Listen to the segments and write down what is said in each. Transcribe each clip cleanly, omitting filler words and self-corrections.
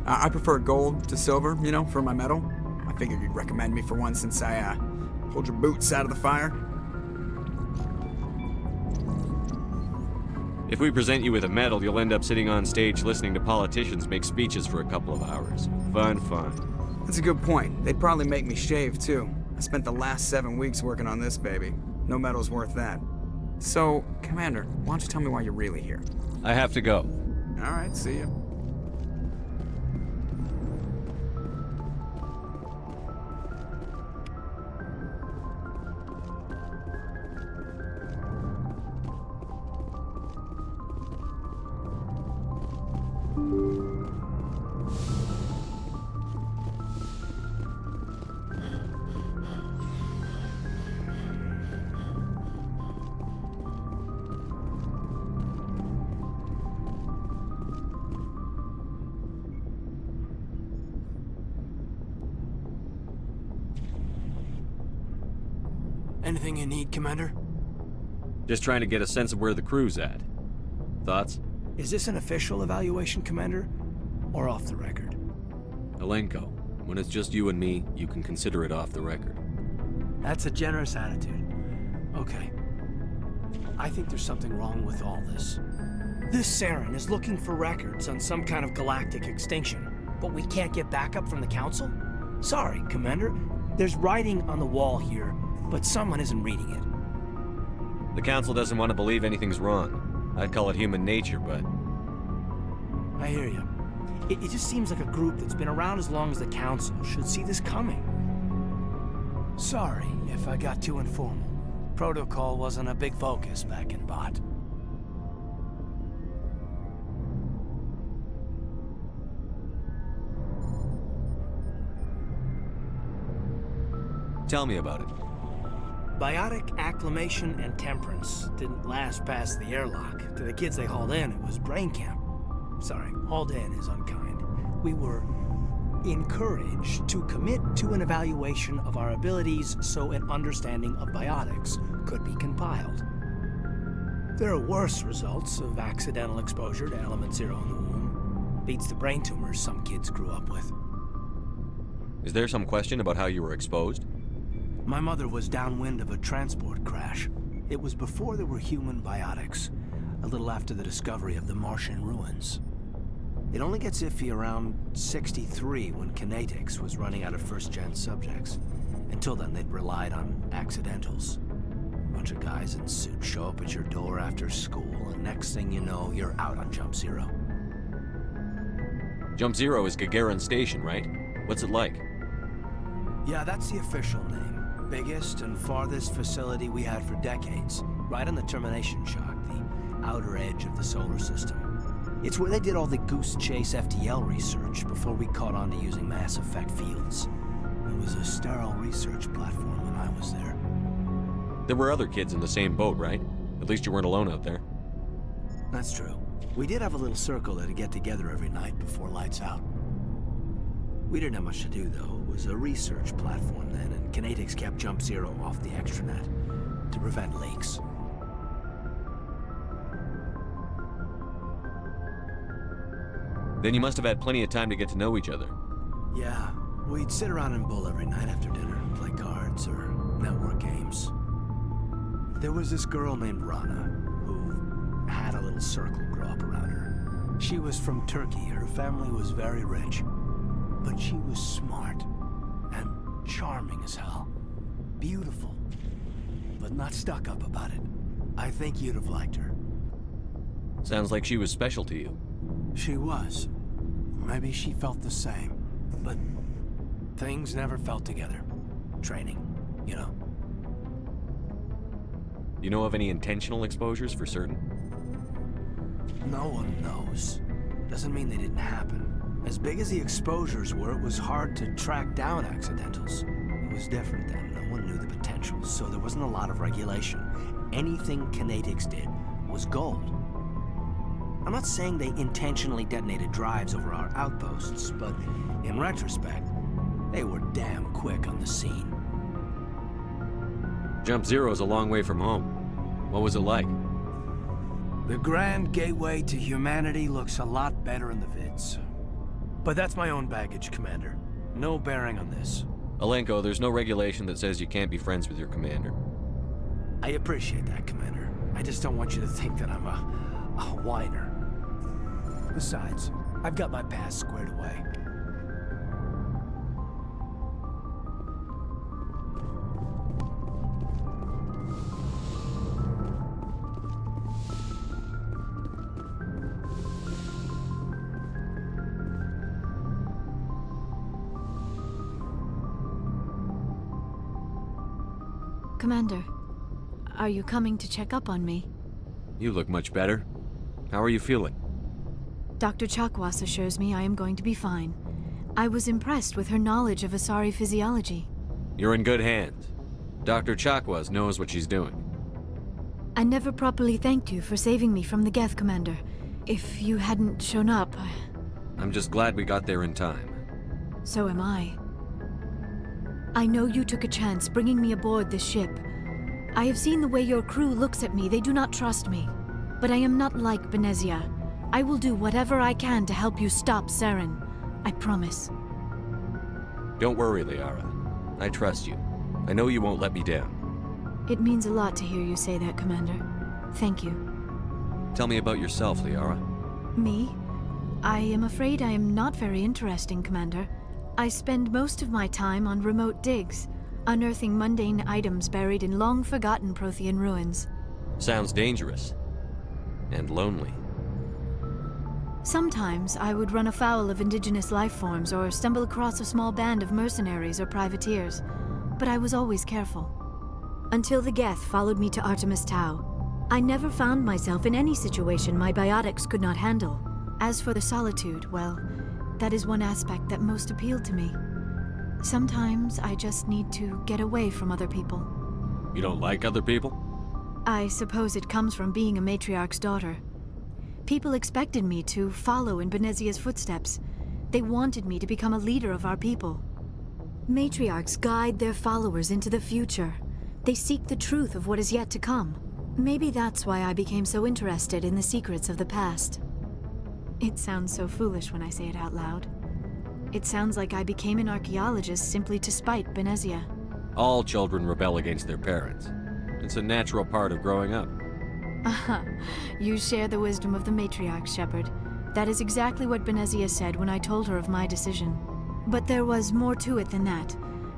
I prefer gold to silver, you know, for my metal. I figured you'd recommend me for one since I pulled your boots out of the fire. If we present you with a medal, you'll end up sitting on stage listening to politicians make speeches for a couple of hours. Fun, fun. That's a good point. They'd probably make me shave, too. I spent the last 7 weeks working on this baby. No medal's worth that. So, Commander, why don't you tell me why you're really here? I have to go. All right, see ya. Anything you need, Commander? Just trying to get a sense of where the crew's at. Thoughts? Is this an official evaluation, Commander? Or off the record? Alenko, when it's just you and me, you can consider it off the record. That's a generous attitude. Okay. I think there's something wrong with all this. This Saren is looking for records on some kind of galactic extinction, but we can't get backup from the Council? Sorry, Commander. There's writing on the wall here, but someone isn't reading it. The Council doesn't want to believe anything's wrong. I'd call it human nature, but... I hear you. It just seems like a group that's been around as long as the Council should see this coming. Sorry if I got too informal. Protocol wasn't a big focus back in Bot. Tell me about it. Biotic acclimation and temperance didn't last past the airlock. To the kids they hauled in, it was brain camp. Sorry, hauled in is unkind. We were encouraged to commit to an evaluation of our abilities so an understanding of biotics could be compiled. There are worse results of accidental exposure to element 0 in the womb. Beats the brain tumors some kids grew up with. Is there some question about how you were exposed? My mother was downwind of a transport crash. It was before there were human biotics, a little after the discovery of the Martian ruins. It only gets iffy around 63 when kinetics was running out of first-gen subjects. Until then, they'd relied on accidentals. A bunch of guys in suits show up at your door after school, and next thing you know, you're out on Jump Zero. Jump Zero is Gagarin Station, right? What's it like? Yeah, that's the official name. Biggest and farthest facility we had for decades. Right on the termination shock, the outer edge of the solar system. It's where they did all the Goose Chase FTL research before we caught on to using mass effect fields. It was a sterile research platform when I was there. There were other kids in the same boat, right? At least you weren't alone out there. That's true. We did have a little circle that'd get together every night before lights out. We didn't have much to do, though. It was a research platform then, and kinetics kept Jump Zero off the extranet to prevent leaks. Then you must have had plenty of time to get to know each other. Yeah, we'd sit around and bull every night after dinner, play cards or network games. There was this girl named Rana, who had a little circle grow up around her. She was from Turkey. Her family was very rich. But she was smart and charming as hell. Beautiful, but not stuck up about it. I think you'd have liked her. Sounds like she was special to you. She was. Maybe she felt the same. But things never felt together. Training, you know. You know of any intentional exposures for certain? No one knows. Doesn't mean they didn't happen. As big as the exposures were, it was hard to track down accidentals. It was different then. No one knew the potential, so there wasn't a lot of regulation. Anything kinetics did was gold. I'm not saying they intentionally detonated drives over our outposts, but in retrospect, they were damn quick on the scene. Jump Zero's a long way from home. What was it like? The grand gateway to humanity looks a lot better in the vids. But that's my own baggage, Commander. No bearing on this. Alenko, there's no regulation that says you can't be friends with your commander. I appreciate that, Commander. I just don't want you to think that I'm a whiner. Besides, I've got my past squared away. Commander, are you coming to check up on me? You look much better. How are you feeling? Dr. Chakwas assures me I am going to be fine. I was impressed with her knowledge of Asari physiology. You're in good hands. Dr. Chakwas knows what she's doing. I never properly thanked you for saving me from the Geth, Commander. If you hadn't shown up, I'm just glad we got there in time. so am I. I know you took a chance bringing me aboard this ship. I have seen the way your crew looks at me. They do not trust me. But I am not like Benezia. I will do whatever I can to help you stop Saren. I promise. Don't worry, Liara. I trust you. I know you won't let me down. It means a lot to hear you say that, Commander. Thank you. Tell me about yourself, Liara. Me? I am afraid I am not very interesting, Commander. I spend most of my time on remote digs, unearthing mundane items buried in long-forgotten Prothean ruins. Sounds dangerous. And lonely. Sometimes I would run afoul of indigenous life forms or stumble across a small band of mercenaries or privateers, but I was always careful. Until the Geth followed me to Artemis Tau, I never found myself in any situation my biotics could not handle. As for the solitude, well, that is one aspect that most appealed to me. Sometimes I just need to get away from other people. You don't like other people? I suppose it comes from being a matriarch's daughter. People expected me to follow in Benezia's footsteps. They wanted me to become a leader of our people. Matriarchs guide their followers into the future. They seek the truth of what is yet to come. Maybe that's why I became so interested in the secrets of the past. It sounds so foolish when I say it out loud. It sounds like I became an archaeologist simply to spite Benezia. All children rebel against their parents. It's a natural part of growing up. Aha, you share the wisdom of the matriarch, Shepard. That is exactly what Benezia said when I told her of my decision. But there was more to it than that.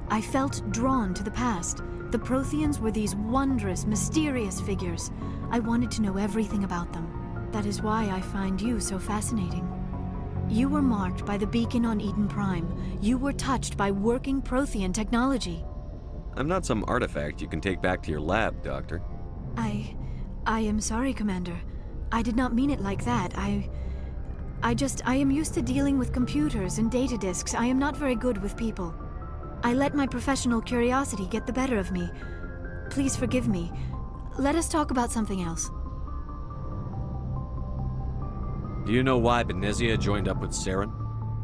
I felt drawn to the past. The Protheans were these wondrous, mysterious figures. I wanted to know everything about them. That is why I find you so fascinating. You were marked by the beacon on Eden Prime. You were touched by working Prothean technology. I'm not some artifact you can take back to your lab, Doctor. I am sorry, Commander. I did not mean it like that. I am used to dealing with computers and data disks. I am not very good with people. I let my professional curiosity get the better of me. Please forgive me. Let us talk about something else. Do you know why Benezia joined up with Saren?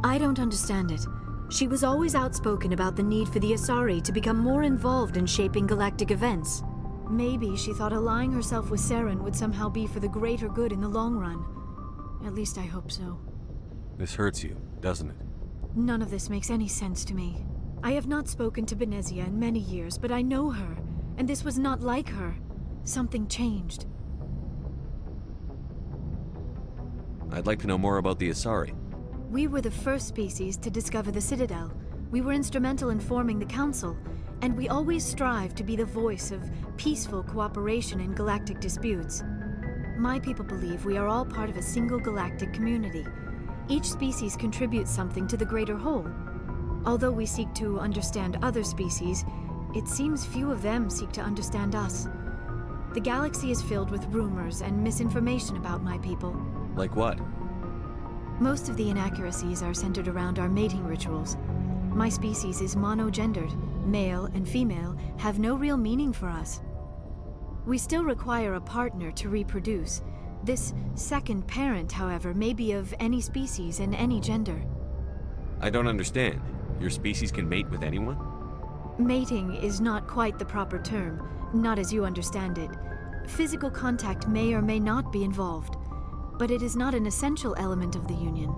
I don't understand it. She was always outspoken about the need for the Asari to become more involved in shaping galactic events. Maybe she thought allying herself with Saren would somehow be for the greater good in the long run. At least I hope so. This hurts you, doesn't it? None of this makes any sense to me. I have not spoken to Benezia in many years, but I know her, and this was not like her. Something changed. I'd like to know more about the Asari. We were the first species to discover the Citadel. We were instrumental in forming the Council, and we always strive to be the voice of peaceful cooperation in galactic disputes. My people believe we are all part of a single galactic community. Each species contributes something to the greater whole. Although we seek to understand other species, it seems few of them seek to understand us. The galaxy is filled with rumors and misinformation about my people. Like what? Most of the inaccuracies are centered around our mating rituals. My species is monogendered. Male and female have no real meaning for us. We still require a partner to reproduce. This second parent, however, may be of any species and any gender. I don't understand. Your species can mate with anyone? Mating is not quite the proper term, not as you understand it. Physical contact may or may not be involved, but it is not an essential element of the union.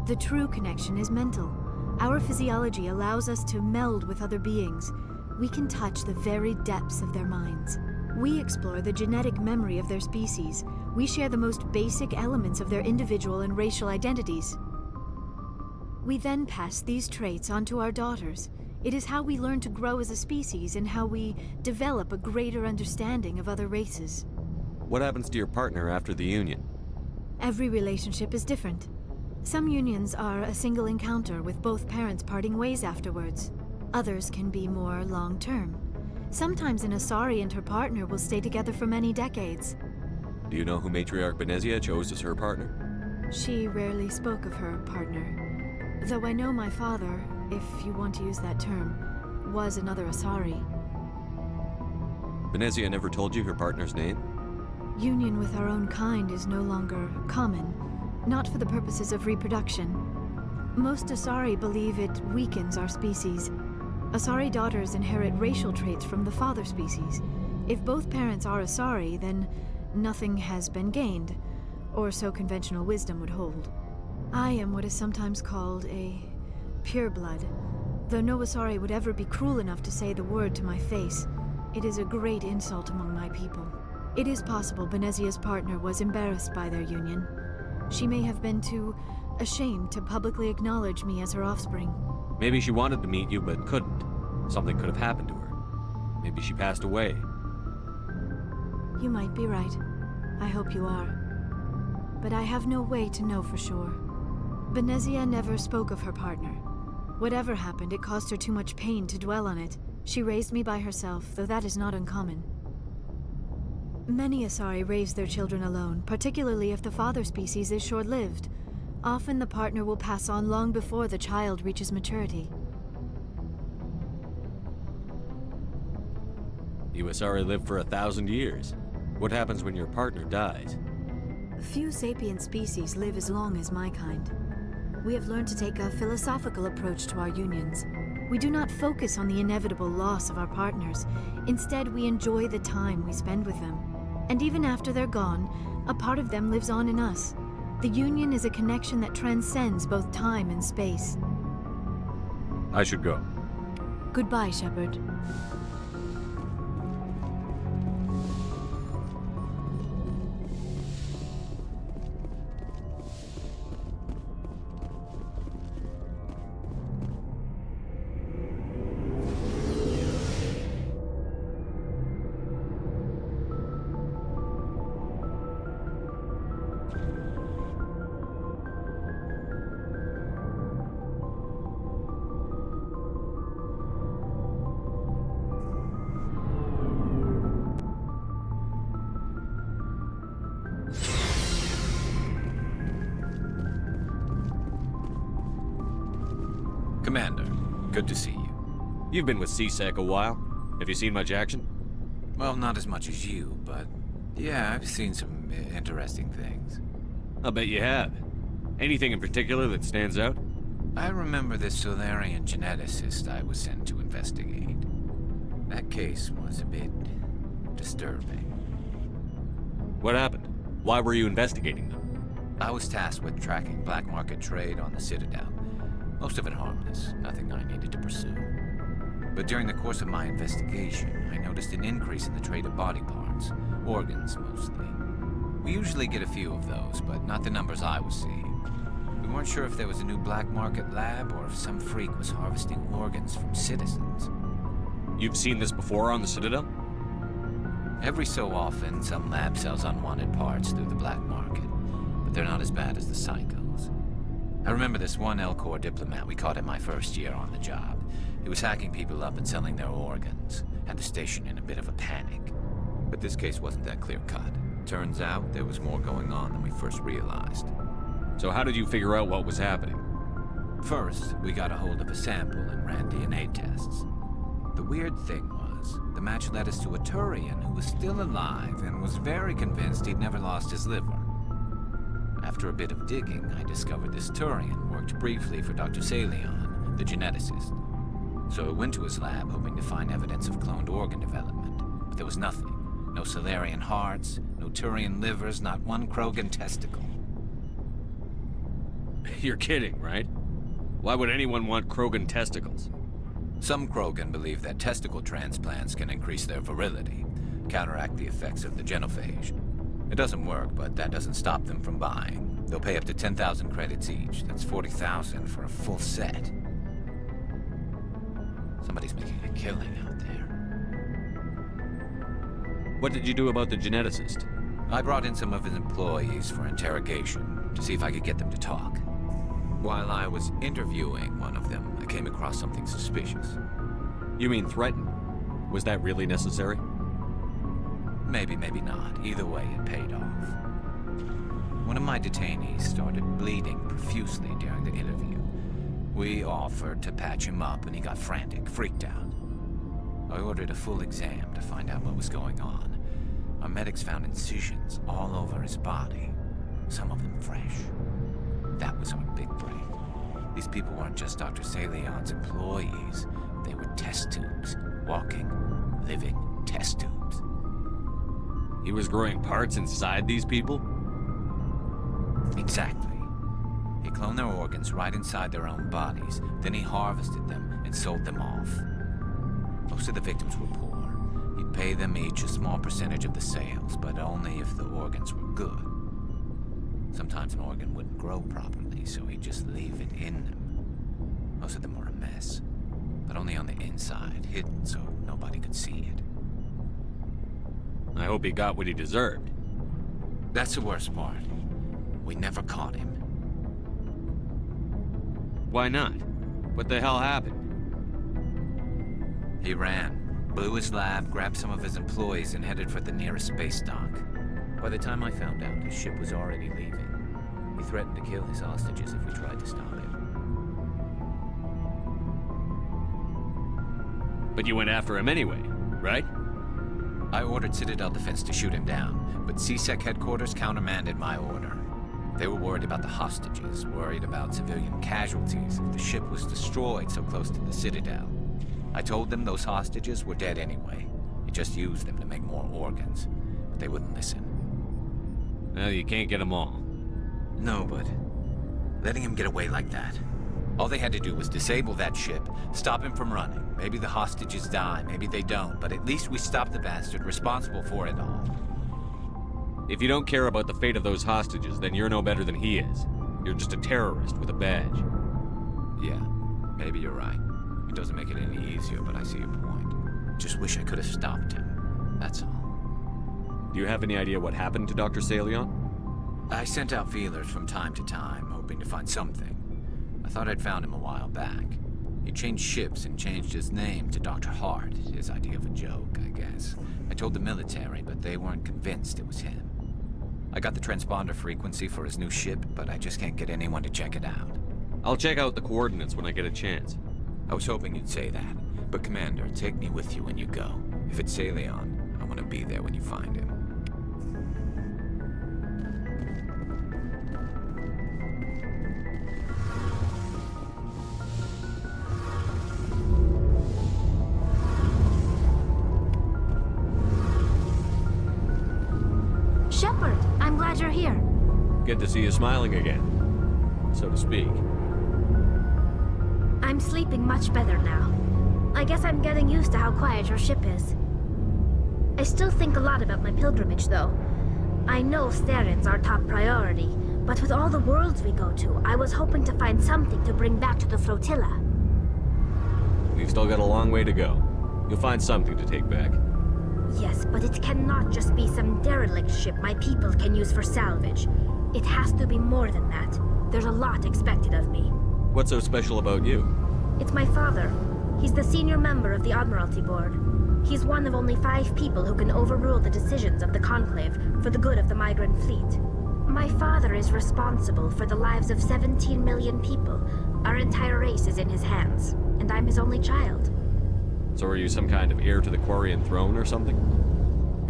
The true connection is mental. Our physiology allows us to meld with other beings. We can touch the very depths of their minds. We explore the genetic memory of their species. We share the most basic elements of their individual and racial identities. We then pass these traits on to our daughters. It is how we learn to grow as a species and how we develop a greater understanding of other races. What happens to your partner after the union? Every relationship is different. Some unions are a single encounter with both parents parting ways afterwards. Others can be more long-term. Sometimes an Asari and her partner will stay together for many decades. Do you know who Matriarch Benezia chose as her partner? She rarely spoke of her partner. Though I know my father, if you want to use that term, was another Asari. Benezia never told you her partner's name? Union with our own kind is no longer common, not for the purposes of reproduction. Most Asari believe it weakens our species. Asari daughters inherit racial traits from the father species. If both parents are Asari, then nothing has been gained, or so conventional wisdom would hold. I am what is sometimes called a pureblood. Though no Asari would ever be cruel enough to say the word to my face, it is a great insult among my people. It is possible Benezia's partner was embarrassed by their union. She may have been too ashamed to publicly acknowledge me as her offspring. Maybe she wanted to meet you but couldn't. Something could have happened to her. Maybe she passed away. You might be right. I hope you are. But I have no way to know for sure. Benezia never spoke of her partner. Whatever happened, it caused her too much pain to dwell on it. She raised me by herself, though that is not uncommon. Many Asari raise their children alone, particularly if the father species is short-lived. Often the partner will pass on long before the child reaches maturity. You Asari live for 1,000 years. What happens when your partner dies? Few sapient species live as long as my kind. We have learned to take a philosophical approach to our unions. We do not focus on the inevitable loss of our partners. Instead, we enjoy the time we spend with them. And even after they're gone, a part of them lives on in us. The union is a connection that transcends both time and space. I should go. Goodbye, Shepard. Commander, good to see you. You've been with CSEC a while. Have you seen much action? Well, not as much as you, but yeah, I've seen some interesting things. I'll bet you have. Anything in particular that stands out? I remember this Solarian geneticist I was sent to investigate. That case was a bit disturbing. What happened? Why were you investigating them? I was tasked with tracking black market trade on the Citadel. Most of it harmless, nothing I needed to pursue. But during the course of my investigation, I noticed an increase in the trade of body parts, organs mostly. We usually get a few of those, but not the numbers I was seeing. We weren't sure if there was a new black market lab or if some freak was harvesting organs from citizens. You've seen this before on the Citadel? Every so often, some lab sells unwanted parts through the black market, but they're not as bad as the psychos. I remember this one L-Corps diplomat we caught in my first year on the job. He was hacking people up and selling their organs. Had the station in a bit of a panic. But this case wasn't that clear-cut. Turns out there was more going on than we first realized. So how did you figure out what was happening? First, we got a hold of a sample and ran DNA tests. The weird thing was, the match led us to a Turian who was still alive and was very convinced he'd never lost his liver. After a bit of digging, I discovered this Turian worked briefly for Dr. Salion, the geneticist. So I went to his lab hoping to find evidence of cloned organ development, but there was nothing. No Solarian hearts, no Turian livers, not one Krogan testicle. You're kidding, right? Why would anyone want Krogan testicles? Some Krogan believe that testicle transplants can increase their virility, counteract the effects of the genophage. It doesn't work, but that doesn't stop them from buying. They'll pay up to 10,000 credits each. That's 40,000 for a full set. Somebody's making a killing out there. What did you do about the geneticist? I brought in some of his employees for interrogation to see if I could get them to talk. While I was interviewing one of them, I came across something suspicious. You mean threaten? Was that really necessary? Maybe, maybe not. Either way, it paid off. One of my detainees started bleeding profusely during the interview. We offered to patch him up, and he got frantic, freaked out. I ordered a full exam to find out what was going on. Our medics found incisions all over his body, some of them fresh. That was our big break. These people weren't just Dr. Salion's employees. They were test tubes. Walking, living test tubes. He was growing parts inside these people? Exactly. He cloned their organs right inside their own bodies. Then he harvested them and sold them off. Most of the victims were poor. He'd pay them each a small percentage of the sales, but only if the organs were good. Sometimes an organ wouldn't grow properly, so he'd just leave it in them. Most of them were a mess, but only on the inside, hidden so nobody could see it. I hope he got what he deserved. That's the worst part. We never caught him. Why not? What the hell happened? He ran, blew his lab, grabbed some of his employees, and headed for the nearest space dock. By the time I found out, his ship was already leaving. He threatened to kill his hostages if we tried to stop him. But you went after him anyway, right? I ordered Citadel Defense to shoot him down, but CSEC headquarters countermanded my order. They were worried about the hostages, worried about civilian casualties if the ship was destroyed so close to the Citadel. I told them those hostages were dead anyway. He just used them to make more organs, but they wouldn't listen. Well, you can't get them all. No, but letting him get away like that. All they had to do was disable that ship, stop him from running. Maybe the hostages die, maybe they don't, but at least we stopped the bastard responsible for it all. If you don't care about the fate of those hostages, then you're no better than he is. You're just a terrorist with a badge. Yeah, maybe you're right. It doesn't make it any easier, but I see your point. Just wish I could have stopped him. That's all. Do you have any idea what happened to Dr. Salion? I sent out feelers from time to time, hoping to find something. I thought I'd found him a while back. He changed ships and changed his name to Dr. Hart, his idea of a joke, I guess. I told the military, but they weren't convinced it was him. I got the transponder frequency for his new ship, but I just can't get anyone to check it out. I'll check out the coordinates when I get a chance. I was hoping you'd say that. But Commander, take me with you when you go. If it's Salion, I want to be there when you find him. Shepard, I'm glad you're here. Good to see you smiling again, so to speak. I'm sleeping much better now. I guess I'm getting used to how quiet your ship is. I still think a lot about my pilgrimage, though. I know Starin's our top priority, but with all the worlds we go to, I was hoping to find something to bring back to the flotilla. We've still got a long way to go. You'll find something to take back. Yes, but it cannot just be some derelict ship my people can use for salvage. It has to be more than that. There's a lot expected of me. What's so special about you? It's my father. He's the senior member of the Admiralty Board. He's one of only 5 people who can overrule the decisions of the Conclave for the good of the migrant fleet. My father is responsible for the lives of 17 million people. Our entire race is in his hands, and I'm his only child. So are you some kind of heir to the Quarian throne or something?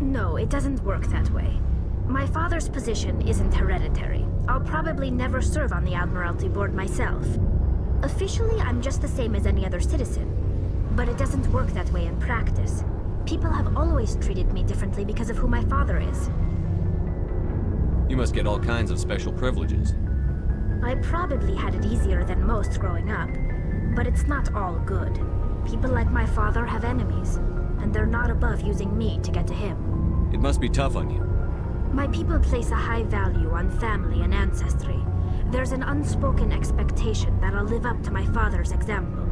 No, it doesn't work that way. My father's position isn't hereditary. I'll probably never serve on the Admiralty Board myself. Officially, I'm just the same as any other citizen. But it doesn't work that way in practice. People have always treated me differently because of who my father is. You must get all kinds of special privileges. I probably had it easier than most growing up, but it's not all good. People like my father have enemies, and they're not above using me to get to him. It must be tough on you. My people place a high value on family and ancestry. There's an unspoken expectation that I'll live up to my father's example.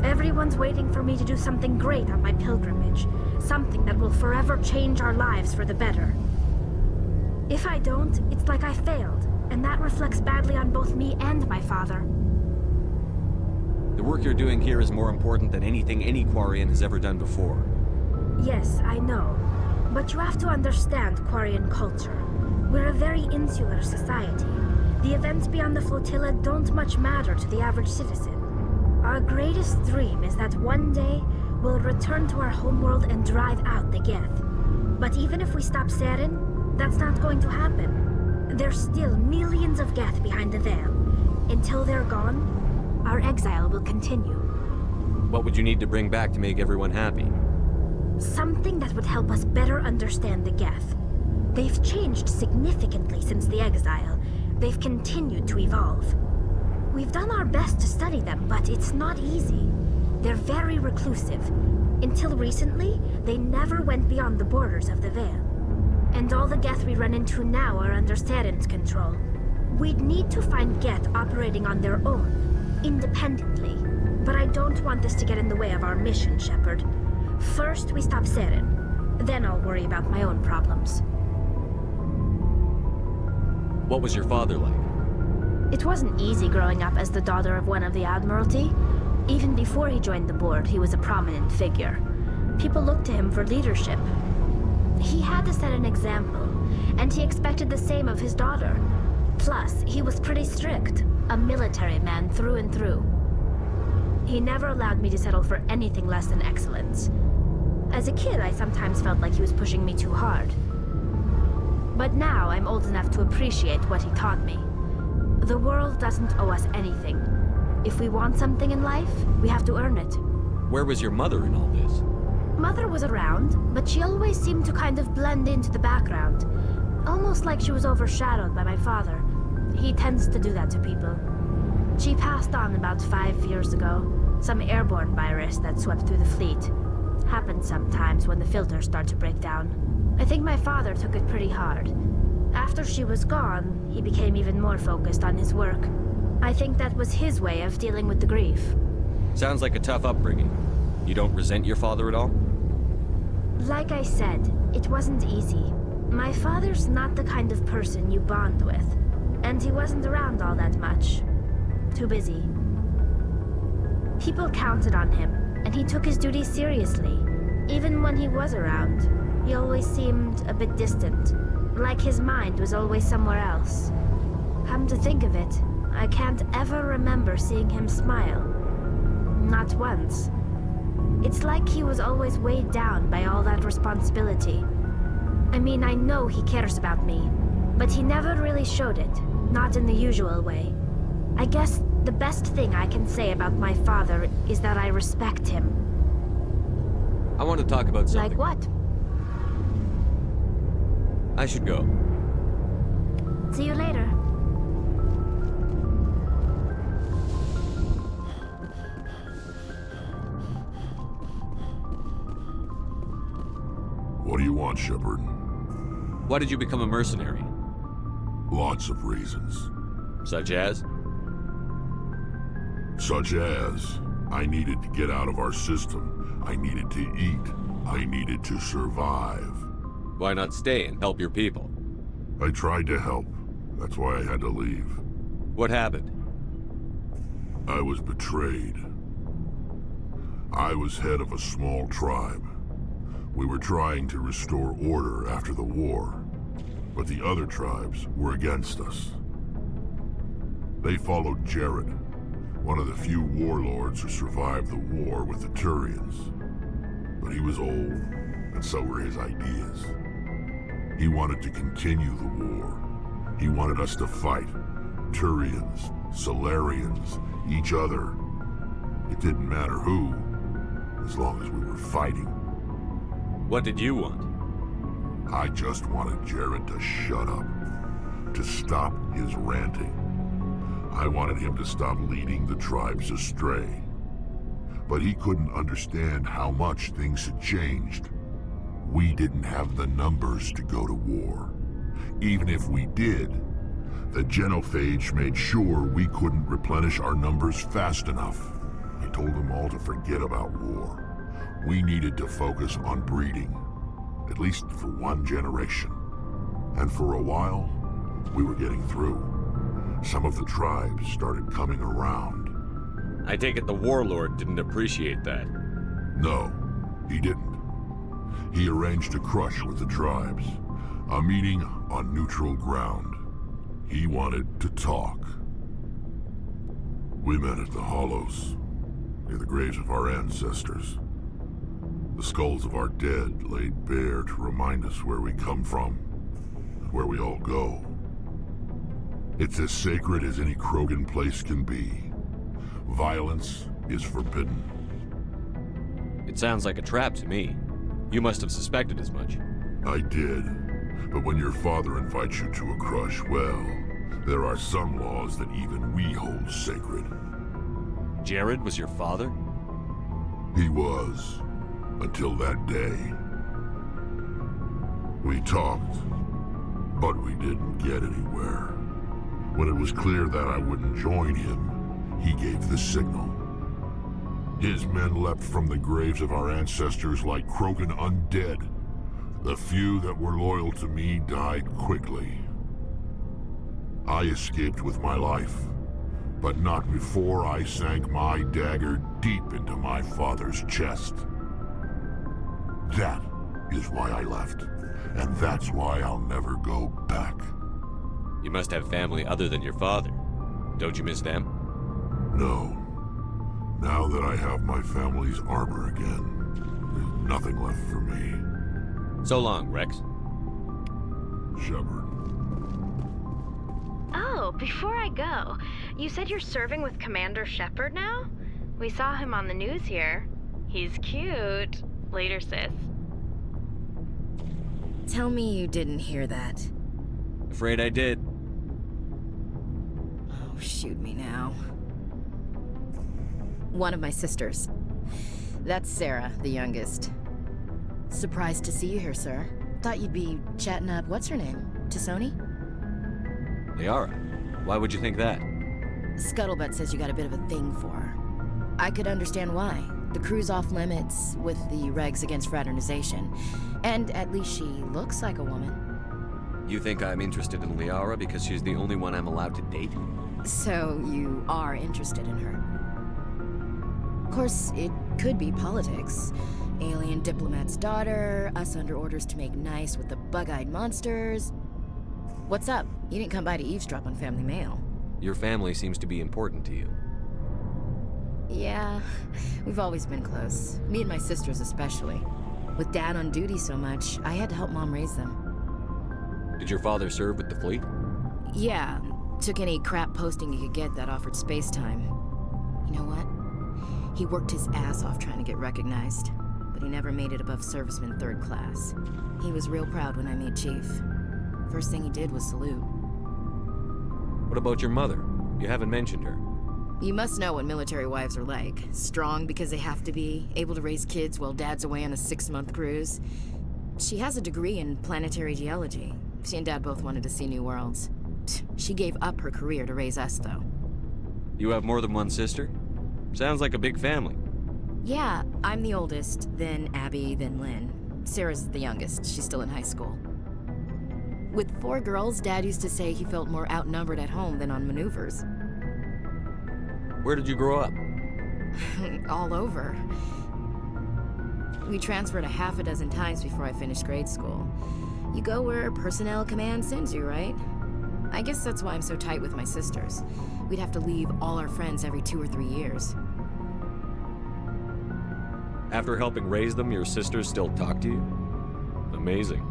Everyone's waiting for me to do something great on my pilgrimage, something that will forever change our lives for the better. If I don't, it's like I failed, and that reflects badly on both me and my father. The work you're doing here is more important than anything any Quarian has ever done before. Yes, I know. But you have to understand Quarian culture. We're a very insular society. The events beyond the flotilla don't much matter to the average citizen. Our greatest dream is that one day we'll return to our homeworld and drive out the Geth. But even if we stop Saren, that's not going to happen. There's still millions of Geth behind the veil. Until they're gone, our exile will continue. What would you need to bring back to make everyone happy? Something that would help us better understand the Geth. They've changed significantly since the exile. They've continued to evolve. We've done our best to study them, but it's not easy. They're very reclusive. Until recently, they never went beyond the borders of the Veil. And all the Geth we run into now are under Saren's control. We'd need to find Geth operating on their own, independently. But I don't want this to get in the way of our mission, Shepard. First, we stop Saren. Then I'll worry about my own problems. What was your father like? It wasn't easy growing up as the daughter of one of the Admiralty. Even before he joined the board, he was a prominent figure. People looked to him for leadership. He had to set an example, and he expected the same of his daughter. Plus, he was pretty strict, a military man through and through. He never allowed me to settle for anything less than excellence. As a kid, I sometimes felt like he was pushing me too hard. But now I'm old enough to appreciate what he taught me. The world doesn't owe us anything. If we want something in life, we have to earn it. Where was your mother in all this? Mother was around, but she always seemed to kind of blend into the background. Almost like she was overshadowed by my father. He tends to do that to people. She passed on about 5 years ago. Some airborne virus that swept through the fleet. Happens sometimes when the filters start to break down. I think my father took it pretty hard. After she was gone, he became even more focused on his work. I think that was his way of dealing with the grief. Sounds like a tough upbringing. You don't resent your father at all? Like I said, it wasn't easy. My father's not the kind of person you bond with. And he wasn't around all that much. Too busy. People counted on him, and he took his duties seriously. Even when he was around, he always seemed a bit distant. Like his mind was always somewhere else. Come to think of it, I can't ever remember seeing him smile. Not once. It's like he was always weighed down by all that responsibility. I mean, I know he cares about me, but he never really showed it, not in the usual way. I guess the best thing I can say about my father is that I respect him. I want to talk about something. Like what? I should go. See you later. What do you want, Shepard? Why did you become a mercenary? Lots of reasons. Such as? Such as, I needed to get out of our system. I needed to eat. I needed to survive. Why not stay and help your people? I tried to help. That's why I had to leave. What happened? I was betrayed. I was head of a small tribe. We were trying to restore order after the war, but the other tribes were against us. They followed Jared, one of the few warlords who survived the war with the Turians. But he was old, and so were his ideas. He wanted to continue the war. He wanted us to fight. Turians, Solarians, each other. It didn't matter who, as long as we were fighting. What did you want? I just wanted Jared to shut up, to stop his ranting. I wanted him to stop leading the tribes astray. But he couldn't understand how much things had changed. We didn't have the numbers to go to war. Even if we did, the genophage made sure we couldn't replenish our numbers fast enough. He told them all to forget about war. We needed to focus on breeding, at least for one generation. And for a while, we were getting through. Some of the tribes started coming around. I take it the warlord didn't appreciate that. No, he didn't. He arranged a crush with the tribes, a meeting on neutral ground. He wanted to talk. We met at the Hollows, near the graves of our ancestors. The skulls of our dead laid bare to remind us where we come from, and where we all go. It's as sacred as any Krogan place can be. Violence is forbidden. It sounds like a trap to me. You must have suspected as much. I did. But when your father invites you to a crush, well, there are some laws that even we hold sacred. Jared was your father? He was, until that day. We talked, but we didn't get anywhere. When it was clear that I wouldn't join him, he gave the signal. His men leapt from the graves of our ancestors like Krogan undead. The few that were loyal to me died quickly. I escaped with my life, but not before I sank my dagger deep into my father's chest. That is why I left, and that's why I'll never go back. You must have family other than your father. Don't you miss them? No. Now that I have my family's armor again, there's nothing left for me. So long, Rex. Shepard. Oh, before I go, you said you're serving with Commander Shepard now? We saw him on the news here. He's cute. Later, sis. Tell me you didn't hear that. Afraid I did. Oh, shoot me now. One of my sisters. That's Sarah, the youngest. Surprised to see you here, sir. Thought you'd be chatting up, what's her name? Tassoni? Liara. Why would you think that? Scuttlebutt says you got a bit of a thing for her. I could understand why. The crew's off limits with the regs against fraternization. And at least she looks like a woman. You think I'm interested in Liara because she's the only one I'm allowed to date? So you are interested in her. Of course, it could be politics. Alien diplomat's daughter, us under orders to make nice with the bug-eyed monsters. What's up? You didn't come by to eavesdrop on family mail. Your family seems to be important to you. Yeah, we've always been close. Me and my sisters especially. With Dad on duty so much, I had to help Mom raise them. Did your father serve with the fleet? Yeah, took any crap posting he could get that offered space time. You know what? He worked his ass off trying to get recognized, but he never made it above serviceman 3rd class. He was real proud when I made chief. First thing he did was salute. What about your mother? You haven't mentioned her. You must know what military wives are like. Strong because they have to be, able to raise kids while Dad's away on a 6-month cruise. She has a degree in planetary geology. She and Dad both wanted to see new worlds. She gave up her career to raise us, though. You have more than one sister? Sounds like a big family. Yeah, I'm the oldest, then Abby, then Lynn. Sarah's the youngest. She's still in high school. With 4 girls, Dad used to say he felt more outnumbered at home than on maneuvers. Where did you grow up? All over. We transferred a half a dozen times before I finished grade school. You go where personnel command sends you, right? I guess that's why I'm so tight with my sisters. We'd have to leave all our friends every 2 or 3 years. After helping raise them, your sisters still talk to you? Amazing.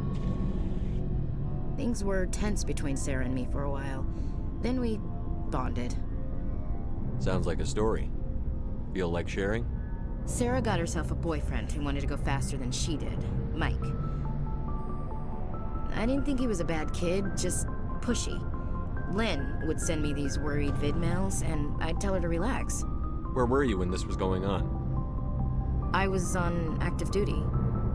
Things were tense between Sarah and me for a while. Then we bonded. Sounds like a story. Feel like sharing? Sarah got herself a boyfriend who wanted to go faster than she did, Mike. I didn't think he was a bad kid, just pushy. Lynn would send me these worried vid mails, and I'd tell her to relax. Where were you when this was going on? I was on active duty.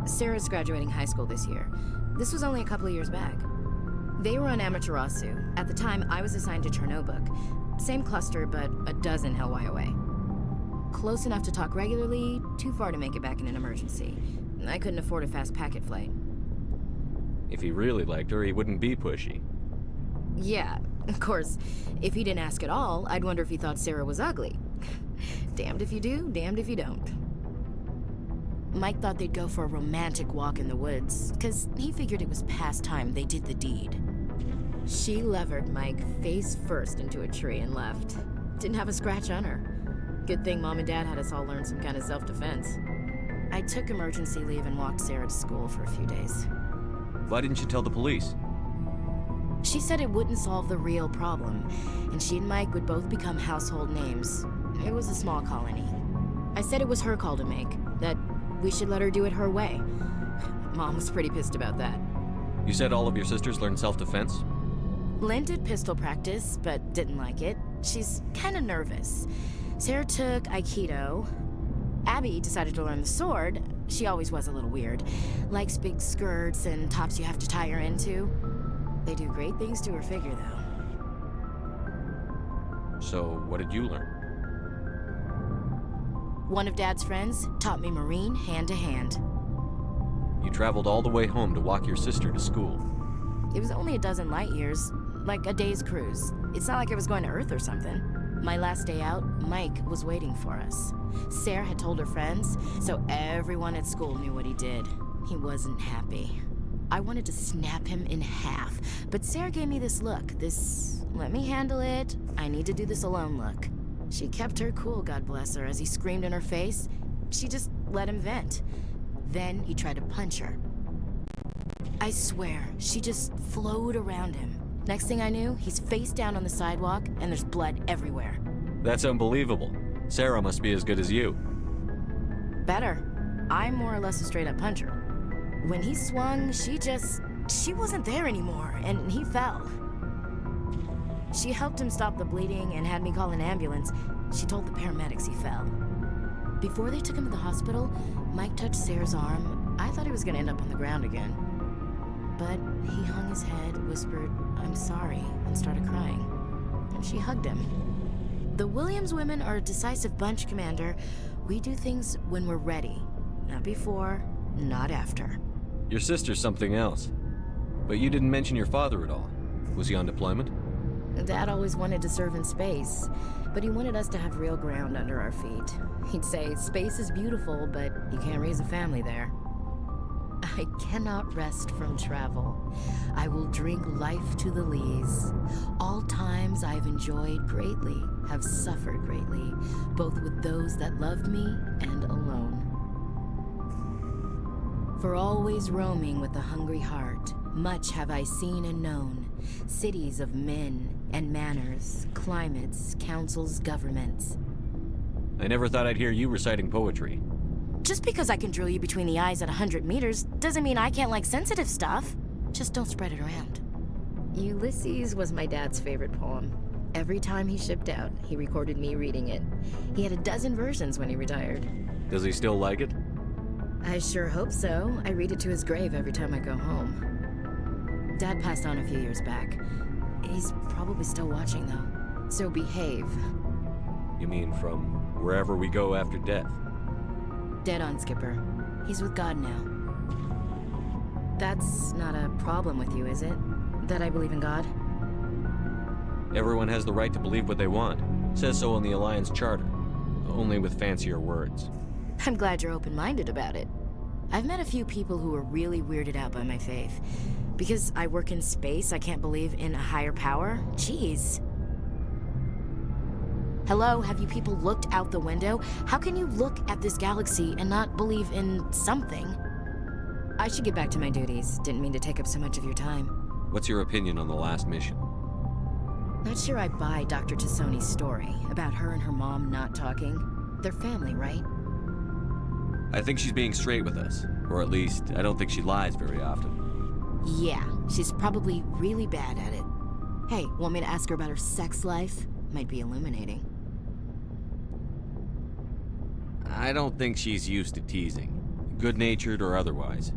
Sarah's graduating high school this year. This was only a couple of years back. They were on Amaterasu. At the time, I was assigned to Chernobog. Same cluster, but a dozen Hellwire away. Close enough to talk regularly, too far to make it back in an emergency. I couldn't afford a fast packet flight. If he really liked her, he wouldn't be pushy. Yeah, of course. If he didn't ask at all, I'd wonder if he thought Sarah was ugly. Damned if you do, damned if you don't. Mike thought they'd go for a romantic walk in the woods, because he figured it was past time they did the deed. She levered Mike face first into a tree and left. Didn't have a scratch on her. Good thing Mom and Dad had us all learn some kind of self-defense. I took emergency leave and walked Sarah to school for a few days. Why didn't you tell the police? She said it wouldn't solve the real problem, and she and Mike would both become household names. It was a small colony. I said it was her call to make, that we should let her do it her way. Mom was pretty pissed about that. You said all of your sisters learned self-defense? Lynn did pistol practice, but didn't like it. She's kind of nervous. Sarah took Aikido. Abby decided to learn the sword. She always was a little weird. Likes big skirts and tops you have to tie her into. They do great things to her figure, though. So, what did you learn? One of Dad's friends taught me Marine hand to hand. You traveled all the way home to walk your sister to school. It was only a dozen light years, like a day's cruise. It's not like I was going to Earth or something. My last day out, Mike was waiting for us. Sarah had told her friends, so everyone at school knew what he did. He wasn't happy. I wanted to snap him in half, but Sarah gave me this look, this let me handle it, I need to do this alone look. She kept her cool, God bless her, as he screamed in her face. She just let him vent. Then he tried to punch her. I swear, she just flowed around him. Next thing I knew, he's face down on the sidewalk, and there's blood everywhere. That's unbelievable. Sarah must be as good as you. Better. I'm more or less a straight-up puncher. When he swung, she wasn't there anymore, and he fell. She helped him stop the bleeding and had me call an ambulance. She told the paramedics he fell. Before they took him to the hospital, Mike touched Sarah's arm. I thought he was gonna end up on the ground again. But he hung his head, whispered, "I'm sorry," and started crying. And she hugged him. The Williams women are a decisive bunch, Commander. We do things when we're ready. Not before, not after. Your sister's something else. But you didn't mention your father at all. Was he on deployment? Dad always wanted to serve in space, but he wanted us to have real ground under our feet. He'd say, space is beautiful, but you can't raise a family there. I cannot rest from travel. I will drink life to the lees. All times I've enjoyed greatly, have suffered greatly, both with those that loved me and alone. For always roaming with a hungry heart, much have I seen and known, cities of men and manners, climates, councils, governments. I never thought I'd hear you reciting poetry. Just because I can drill you between the eyes at 100 meters doesn't mean I can't like sensitive stuff. Just don't spread it around. Ulysses was my dad's favorite poem. Every time he shipped out, he recorded me reading it. He had a dozen versions when he retired. Does he still like it? I sure hope so. I read it to his grave every time I go home. Dad passed on a few years back. He's probably still watching, though. So behave. You mean from wherever we go after death? Dead on, Skipper. He's with God now. That's not a problem with you, is it? That I believe in God? Everyone has the right to believe what they want. Says so in the Alliance Charter. Only with fancier words. I'm glad you're open-minded about it. I've met a few people who are really weirded out by my faith. Because I work in space, I can't believe in a higher power? Jeez. Hello, have you people looked out the window? How can you look at this galaxy and not believe in something? I should get back to my duties. Didn't mean to take up so much of your time. What's your opinion on the last mission? Not sure I buy Dr. Tassoni's story about her and her mom not talking. They're family, right? I think she's being straight with us. Or at least, I don't think she lies very often. Yeah, she's probably really bad at it. Hey, want me to ask her about her sex life? Might be illuminating. I don't think she's used to teasing, good-natured or otherwise.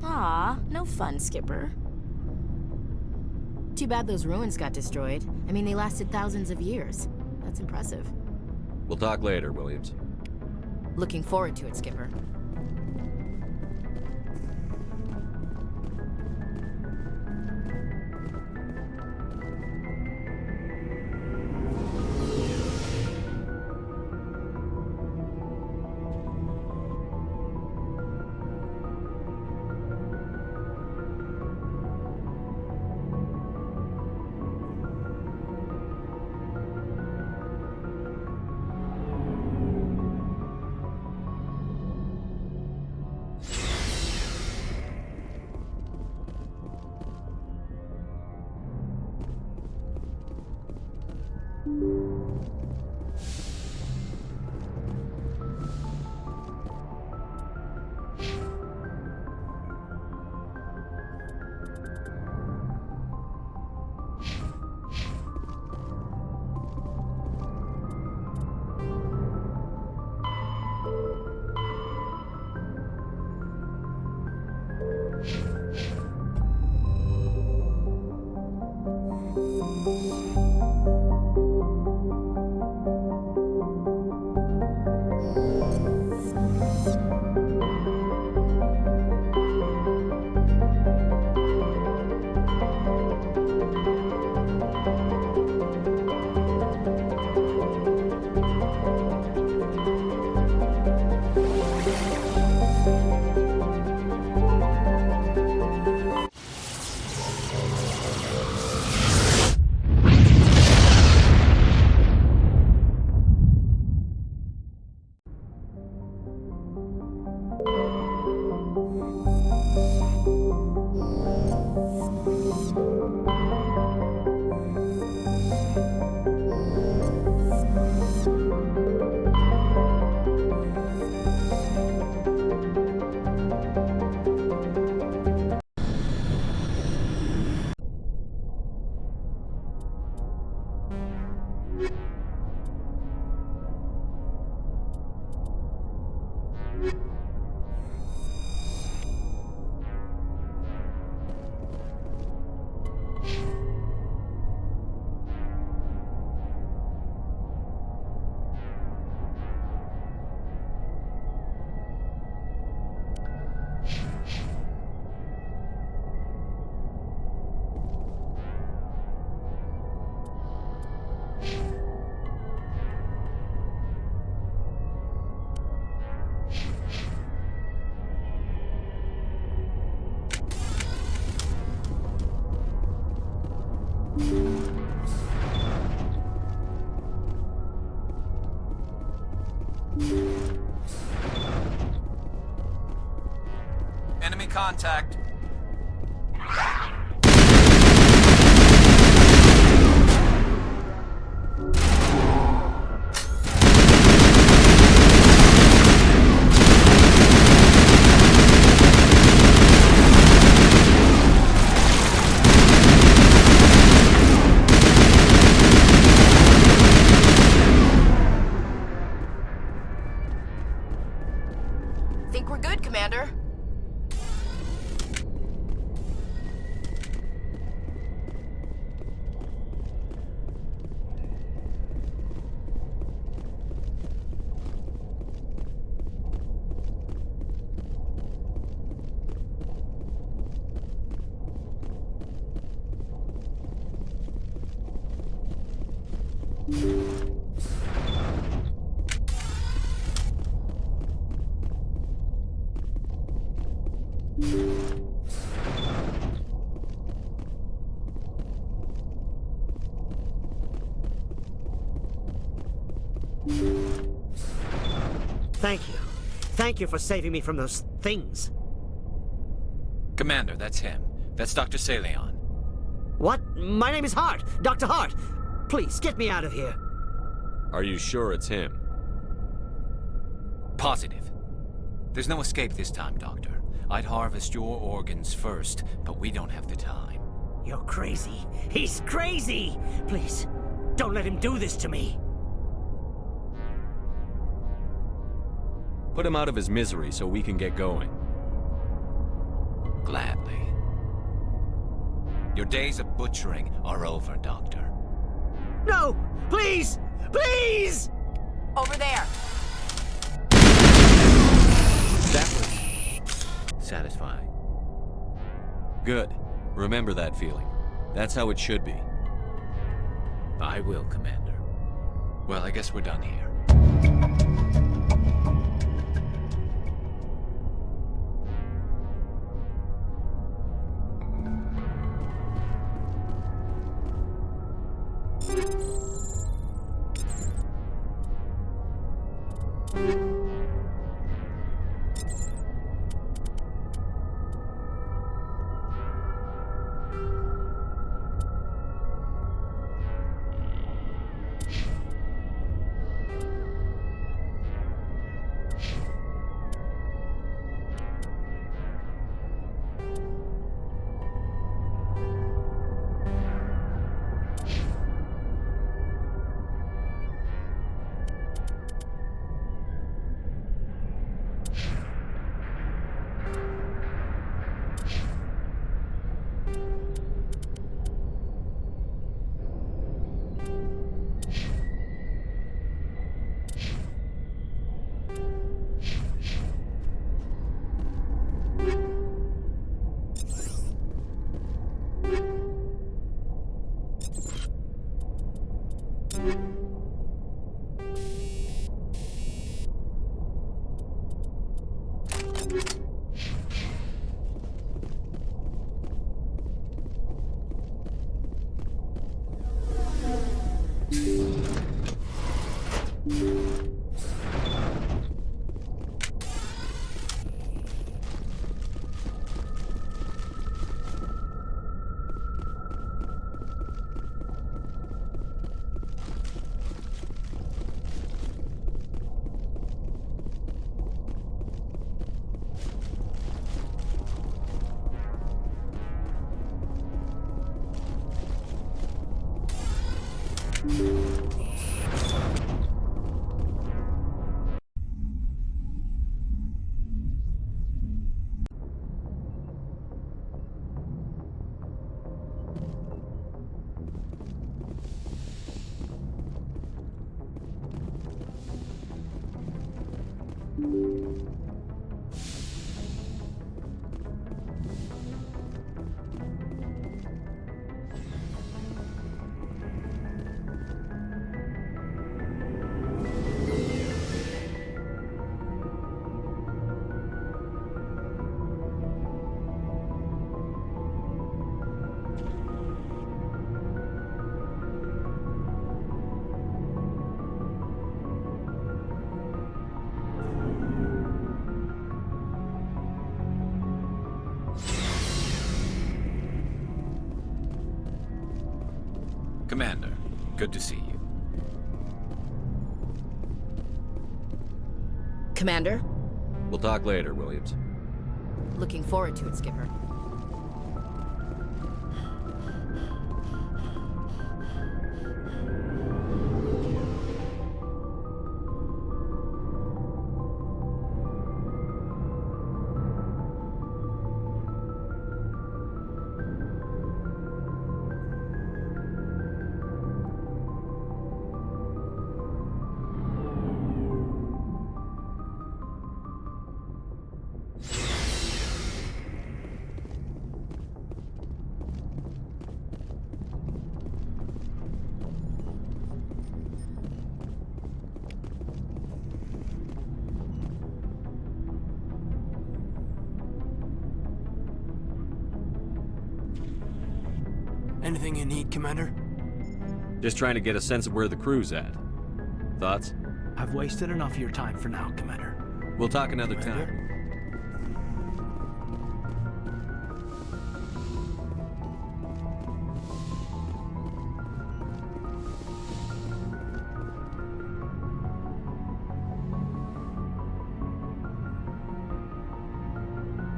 Aw, no fun, Skipper. Too bad those ruins got destroyed. I mean, they lasted thousands of years. That's impressive. We'll talk later, Williams. Looking forward to it, Skipper. Enemy contact. Think we're good, Commander. Thank you. Thank you for saving me from those things. Commander, that's him. That's Dr. Saleon. What? My name is Hart. Dr. Hart. Please, get me out of here. Are you sure it's him? Positive. There's no escape this time, Doctor. I'd harvest your organs first, but we don't have the time. You're crazy. He's crazy! Please, don't let him do this to me. Put him out of his misery so we can get going. Gladly. Your days of butchering are over, Doctor. No! Please! Please! Over there. That was satisfying. Good. Remember that feeling. That's how it should be. I will, Commander. Well, I guess we're done here. Commander, good to see you. Commander? We'll talk later, Williams. Looking forward to it, Skipper. Anything you need, Commander? Just trying to get a sense of where the crew's at. Thoughts? I've wasted enough of your time for now, Commander. We'll talk another Commander? time.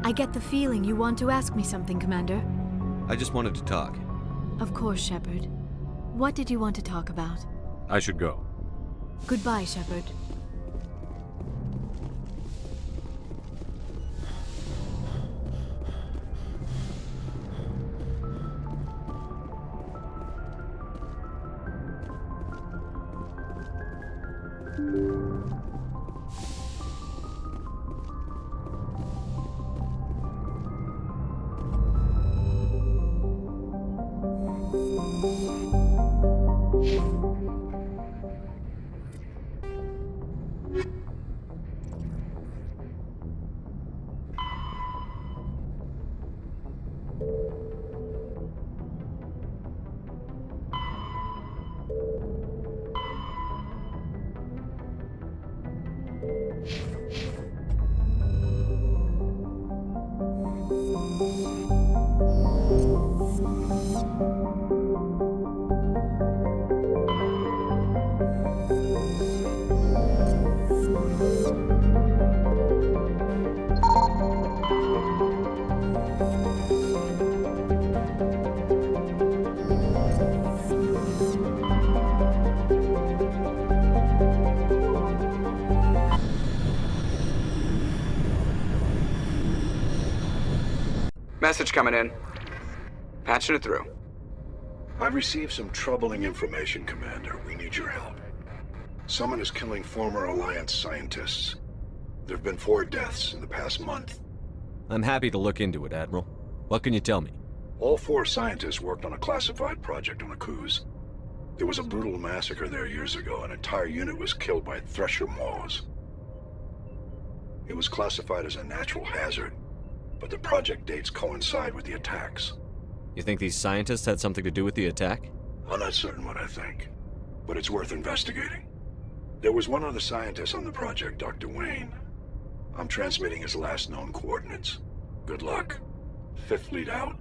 I get the feeling you want to ask me something, Commander. I just wanted to talk. Of course, Shepard. What did you want to talk about? I should go. Goodbye, Shepard. Message coming in. Patching it through. I've received some troubling information, Commander. We need your help. Someone is killing former Alliance scientists. There have been 4 deaths in the past month. I'm happy to look into it, Admiral. What can you tell me? All 4 scientists worked on a classified project on Akuz. There was a brutal massacre there years ago. An entire unit was killed by Thresher maws. It was classified as a natural hazard, but the project dates coincide with the attacks. You think these scientists had something to do with the attack? I'm not certain what I think, but it's worth investigating. There was one other scientist on the project, Dr. Wayne. I'm transmitting his last known coordinates. Good luck. 5th Fleet out.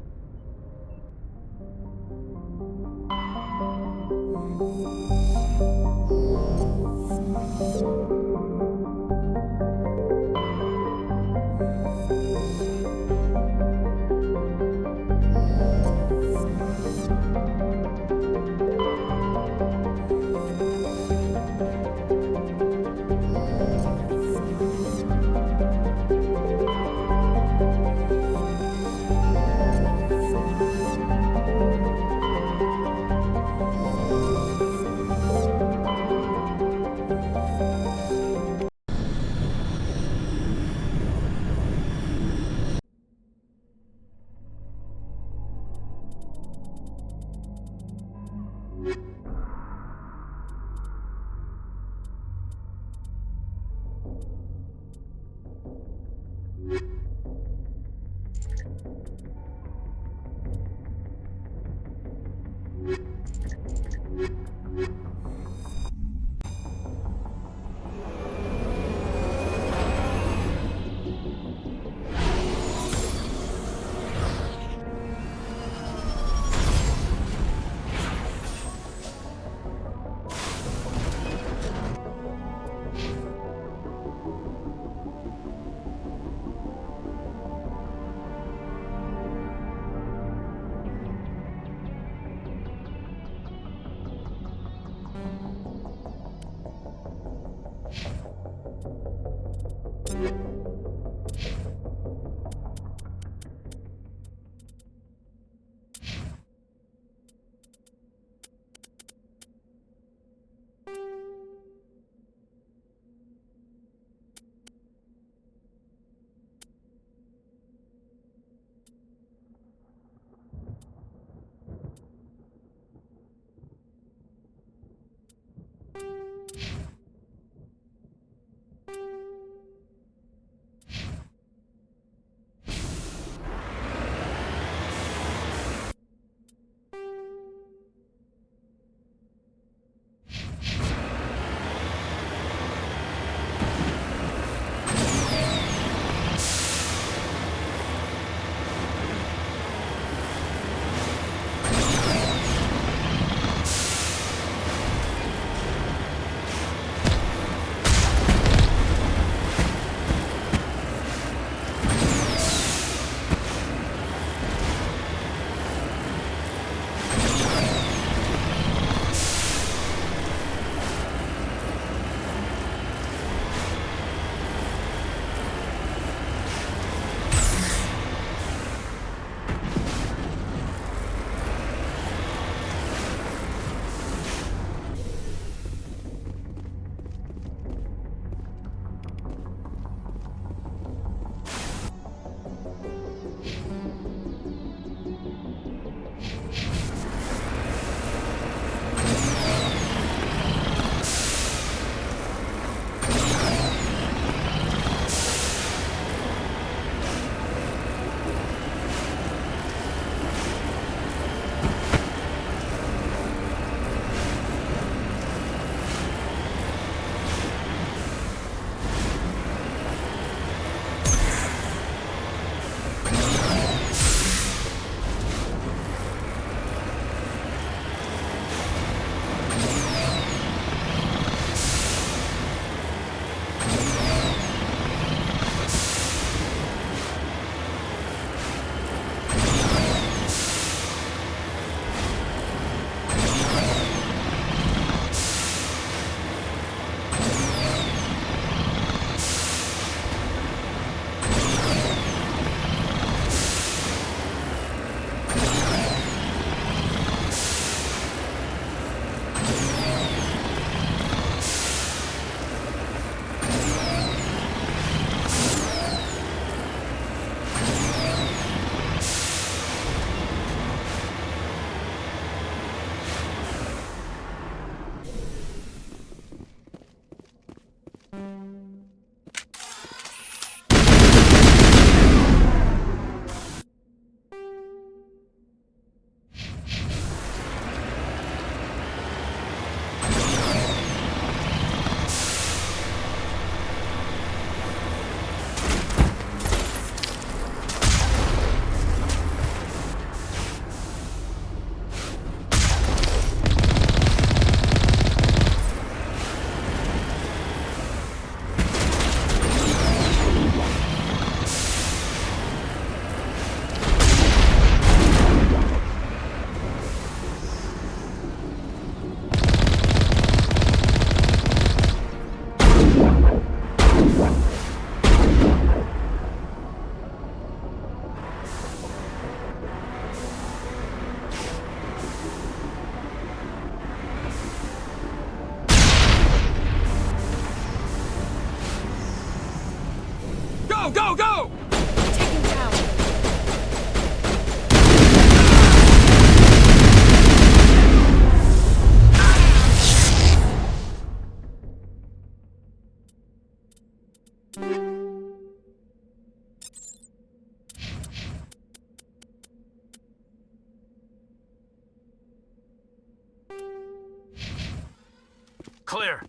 Go, go, go! Take him down. Clear.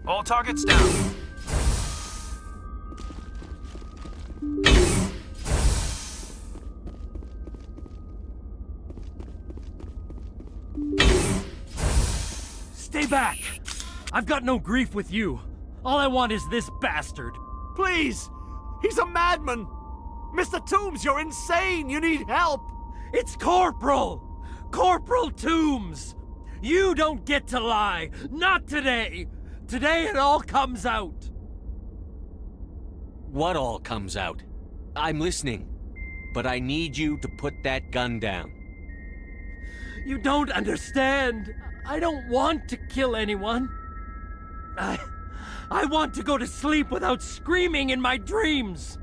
All targets down. Stay back! I've got no grief with you. All I want is this bastard. Please! He's a madman! Mr. Toombs, you're insane! You need help! It's Corporal! Corporal Toombs! You don't get to lie! Not today! Today it all comes out! What all comes out? I'm listening. But I need you to put that gun down. You don't understand! I don't want to kill anyone. I want to go to sleep without screaming in my dreams!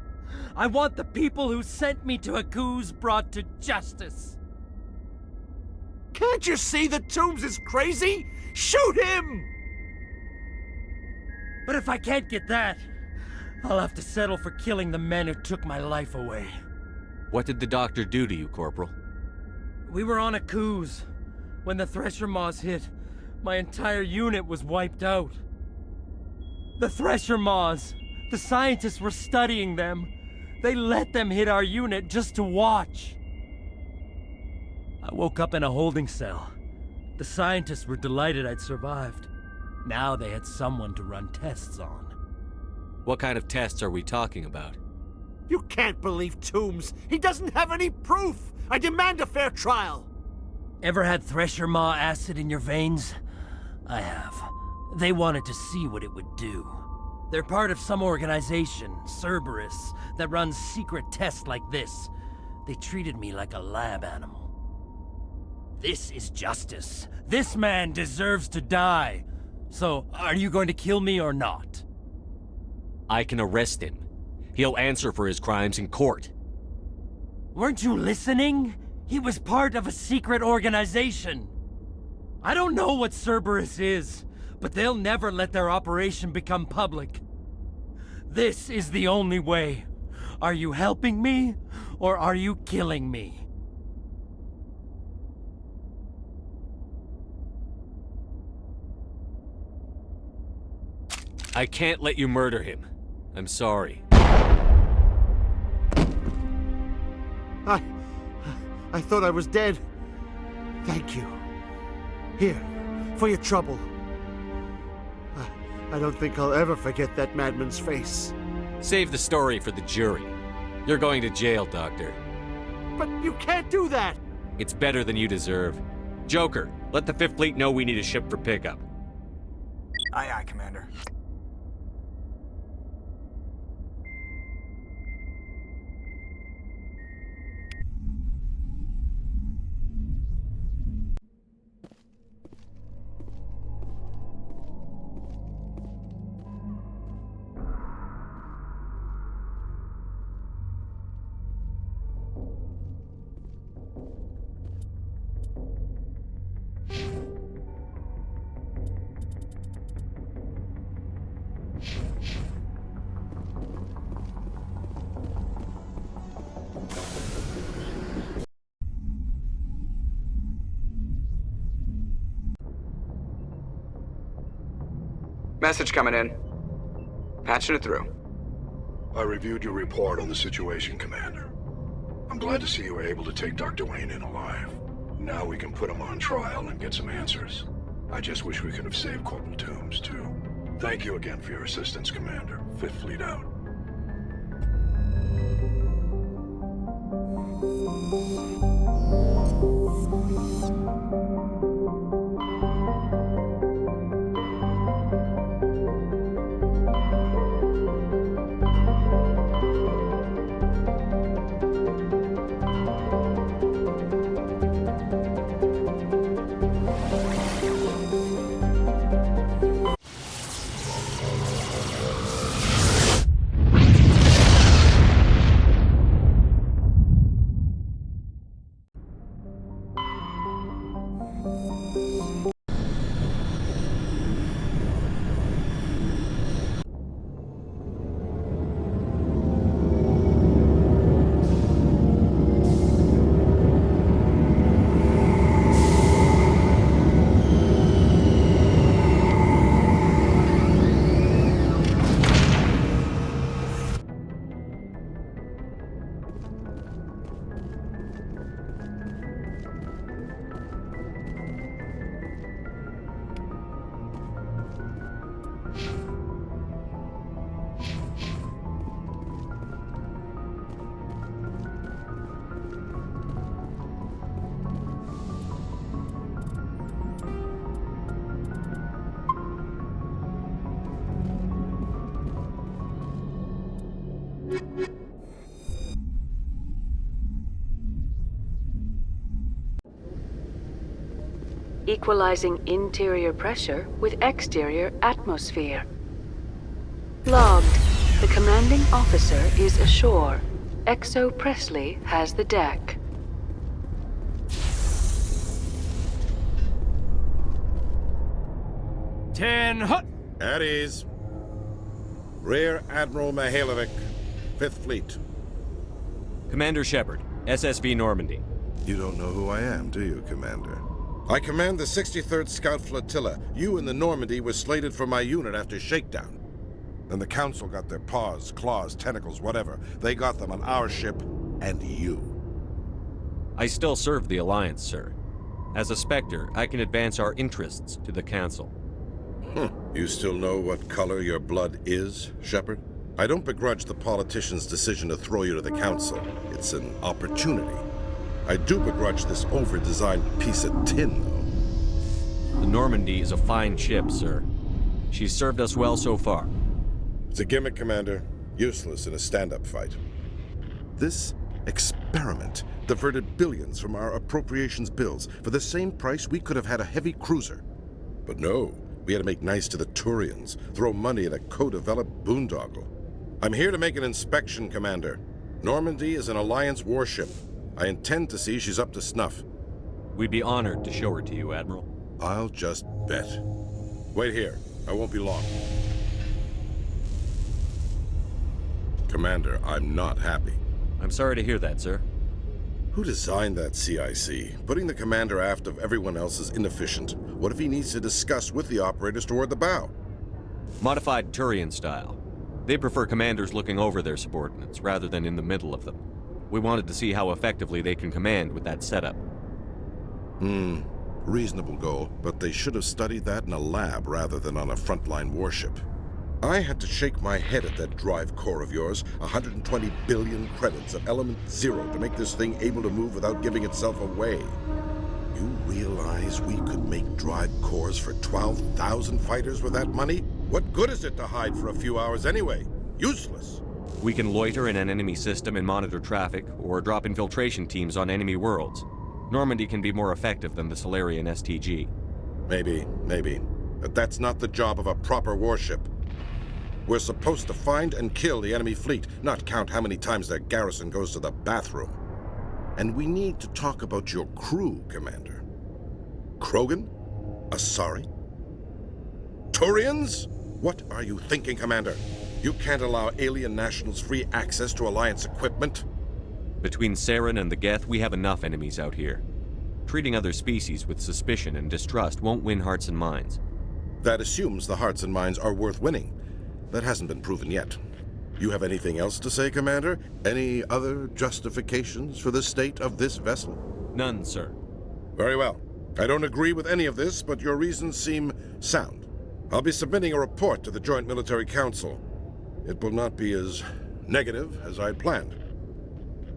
I want the people who sent me to Akuz brought to justice. Can't you see that Toombs is crazy? Shoot him! But if I can't get that, I'll have to settle for killing the men who took my life away. What did the doctor do to you, Corporal? We were on Akuz. When the Thresher Maws hit, my entire unit was wiped out. The Thresher Maws, the scientists were studying them. They let them hit our unit just to watch. I woke up in a holding cell. The scientists were delighted I'd survived. Now they had someone to run tests on. What kind of tests are we talking about? You can't believe Toombs! He doesn't have any proof! I demand a fair trial! Ever had Thresher Maw acid in your veins? I have. They wanted to see what it would do. They're part of some organization, Cerberus, that runs secret tests like this. They treated me like a lab animal. This is justice. This man deserves to die. So, are you going to kill me or not? I can arrest him. He'll answer for his crimes in court. Weren't you listening? He was part of a secret organization. I don't know what Cerberus is, but they'll never let their operation become public. This is the only way. Are you helping me, or are you killing me? I can't let you murder him. I'm sorry. I thought I was dead. Thank you. Here, for your trouble. I don't think I'll ever forget that madman's face. Save the story for the jury. You're going to jail, Doctor. But you can't do that! It's better than you deserve. Joker, let the Fifth Fleet know we need a ship for pickup. Aye, aye, Commander. Message coming in. Patching it through. I reviewed your report on the situation, Commander. I'm glad to see you were able to take Dr. Wayne in alive. Now we can put him on trial and get some answers. I just wish we could have saved Corporal Toombs, too. Thank you again for your assistance, Commander. Fifth Fleet out. Equalizing interior pressure with exterior atmosphere. Logged. The commanding officer is ashore. Exo Presley has the deck. Ten hut! At ease. Rear Admiral Mihailovic, Fifth Fleet. Commander Shepard, SSV Normandy. You don't know who I am, do you, Commander? I command the 63rd Scout Flotilla. You and the Normandy were slated for my unit after shakedown. Then the Council got their paws, claws, tentacles, whatever. They got them on our ship, and you. I still serve the Alliance, sir. As a Spectre, I can advance our interests to the Council. You still know what color your blood is, Shepard? I don't begrudge the politician's decision to throw you to the Council. It's an opportunity. I do begrudge this over-designed piece of tin, though. The Normandy is a fine ship, sir. She's served us well so far. It's a gimmick, Commander. Useless in a stand-up fight. This experiment diverted billions from our appropriations bills. For the same price, we could have had a heavy cruiser. But no, we had to make nice to the Turians, throw money at a co-developed boondoggle. I'm here to make an inspection, Commander. Normandy is an Alliance warship. I intend to see she's up to snuff. We'd be honored to show her to you, Admiral. I'll just bet. Wait here. I won't be long. Commander, I'm not happy. I'm sorry to hear that, sir. Who designed that CIC? Putting the commander aft of everyone else is inefficient. What if he needs to discuss with the operators toward the bow? Modified Turian style. They prefer commanders looking over their subordinates rather than in the middle of them. We wanted to see how effectively they can command with that setup. Reasonable goal, but they should have studied that in a lab rather than on a frontline warship. I had to shake my head at that drive core of yours. 120 billion credits of element 0 to make this thing able to move without giving itself away. You realize we could make drive cores for 12,000 fighters with that money? What good is it to hide for a few hours anyway? Useless. We can loiter in an enemy system and monitor traffic, or drop infiltration teams on enemy worlds. Normandy can be more effective than the Solarian STG. Maybe. But that's not the job of a proper warship. We're supposed to find and kill the enemy fleet, not count how many times their garrison goes to the bathroom. And we need to talk about your crew, Commander. Krogan? Asari? Turians? What are you thinking, Commander? You can't allow alien nationals free access to Alliance equipment? Between Saren and the Geth, we have enough enemies out here. Treating other species with suspicion and distrust won't win hearts and minds. That assumes the hearts and minds are worth winning. That hasn't been proven yet. You have anything else to say, Commander? Any other justifications for the state of this vessel? None, sir. Very well. I don't agree with any of this, but your reasons seem sound. I'll be submitting a report to the Joint Military Council. It will not be as negative as I'd planned.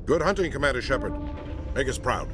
Good hunting, Commander Shepard. Make us proud.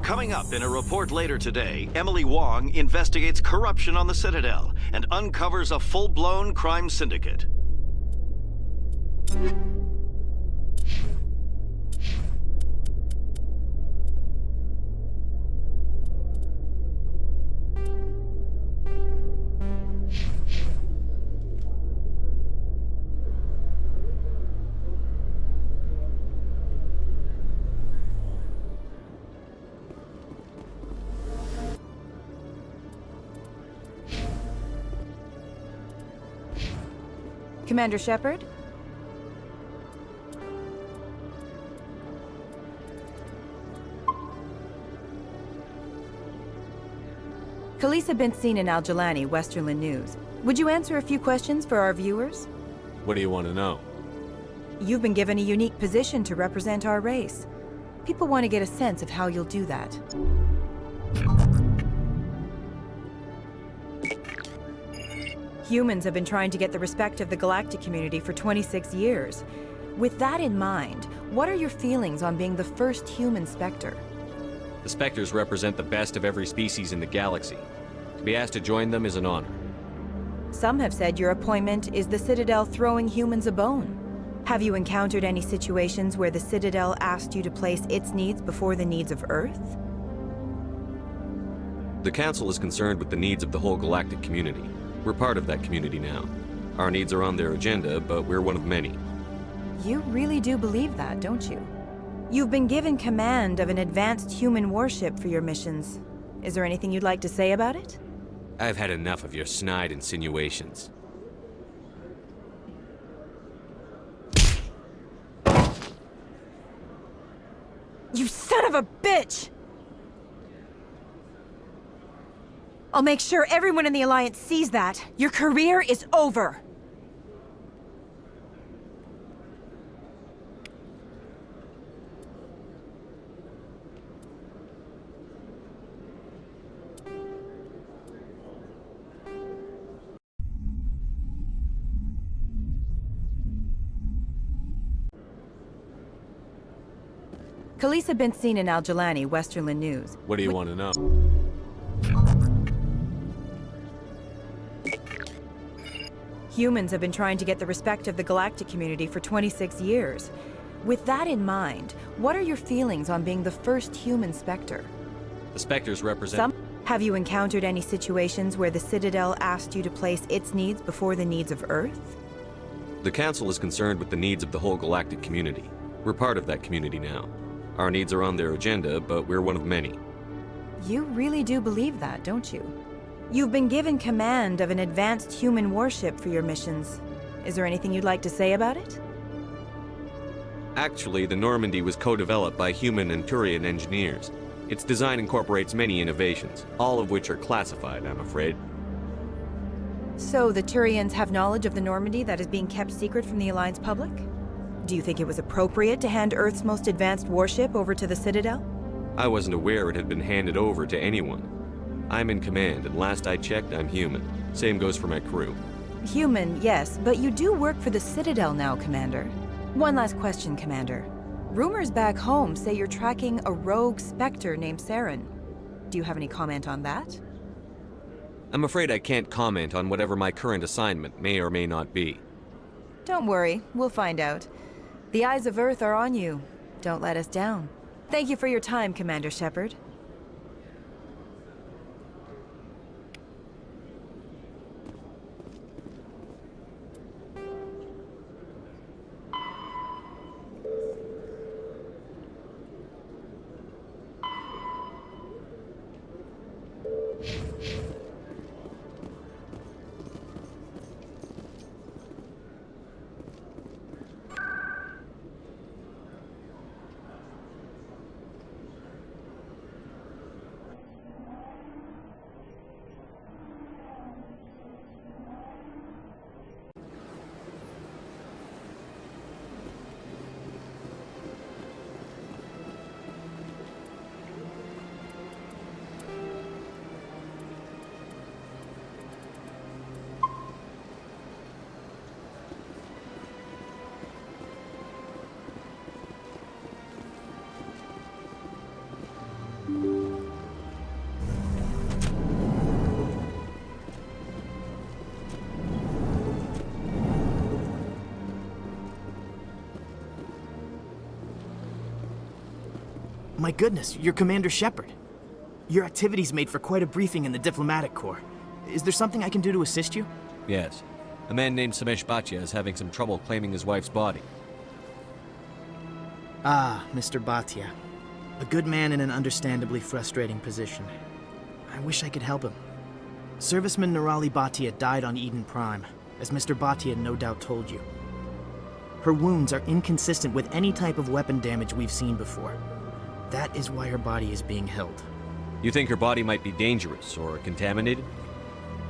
Coming up in a report later today, Emily Wong investigates corruption on the Citadel and uncovers a full-blown crime syndicate. Commander Shepard? Khaleesa been seen in Al-Jalani, Westerland News. Would you answer a few questions for our viewers? What do you want to know? You've been given a unique position to represent our race. People want to get a sense of how you'll do that. Humans have been trying to get the respect of the galactic community for 26 years. With that in mind, what are your feelings on being the first human Spectre? The Spectres represent the best of every species in the galaxy. To be asked to join them is an honor. Some have said your appointment is the Citadel throwing humans a bone. Have you encountered any situations where the Citadel asked you to place its needs before the needs of Earth? The Council is concerned with the needs of the whole galactic community. We're part of that community now. Our needs are on their agenda, but we're one of many. You really do believe that, don't you? You've been given command of an advanced human warship for your missions. Is there anything you'd like to say about it? I've had enough of your snide insinuations. You son of a bitch! I'll make sure everyone in the Alliance sees that. Your career is over. Khaleesa been seen in Al-Jalani, Westerland News. What do you want to know? Humans have been trying to get the respect of the galactic community for 26 years. With that in mind, what are your feelings on being the first human Spectre? The Spectres represent... Have you encountered any situations where the Citadel asked you to place its needs before the needs of Earth? The Council is concerned with the needs of the whole galactic community. We're part of that community now. Our needs are on their agenda, but we're one of many. You really do believe that, don't you? You've been given command of an advanced human warship for your missions. Is there anything you'd like to say about it? Actually, the Normandy was co-developed by human and Turian engineers. Its design incorporates many innovations, all of which are classified, I'm afraid. So the Turians have knowledge of the Normandy that is being kept secret from the Alliance public? Do you think it was appropriate to hand Earth's most advanced warship over to the Citadel? I wasn't aware it had been handed over to anyone. I'm in command, and last I checked, I'm human. Same goes for my crew. Human, yes, but you do work for the Citadel now, Commander. One last question, Commander. Rumors back home say you're tracking a rogue Spectre named Saren. Do you have any comment on that? I'm afraid I can't comment on whatever my current assignment may or may not be. Don't worry, we'll find out. The eyes of Earth are on you. Don't let us down. Thank you for your time, Commander Shepard. My goodness, you're Commander Shepard. Your activities made for quite a briefing in the Diplomatic Corps. Is there something I can do to assist you? Yes. A man named Samesh Bhatia is having some trouble claiming his wife's body. Ah, Mr. Bhatia. A good man in an understandably frustrating position. I wish I could help him. Serviceman Nirali Bhatia died on Eden Prime, as Mr. Bhatia no doubt told you. Her wounds are inconsistent with any type of weapon damage we've seen before. That is why her body is being held. You think her body might be dangerous or contaminated?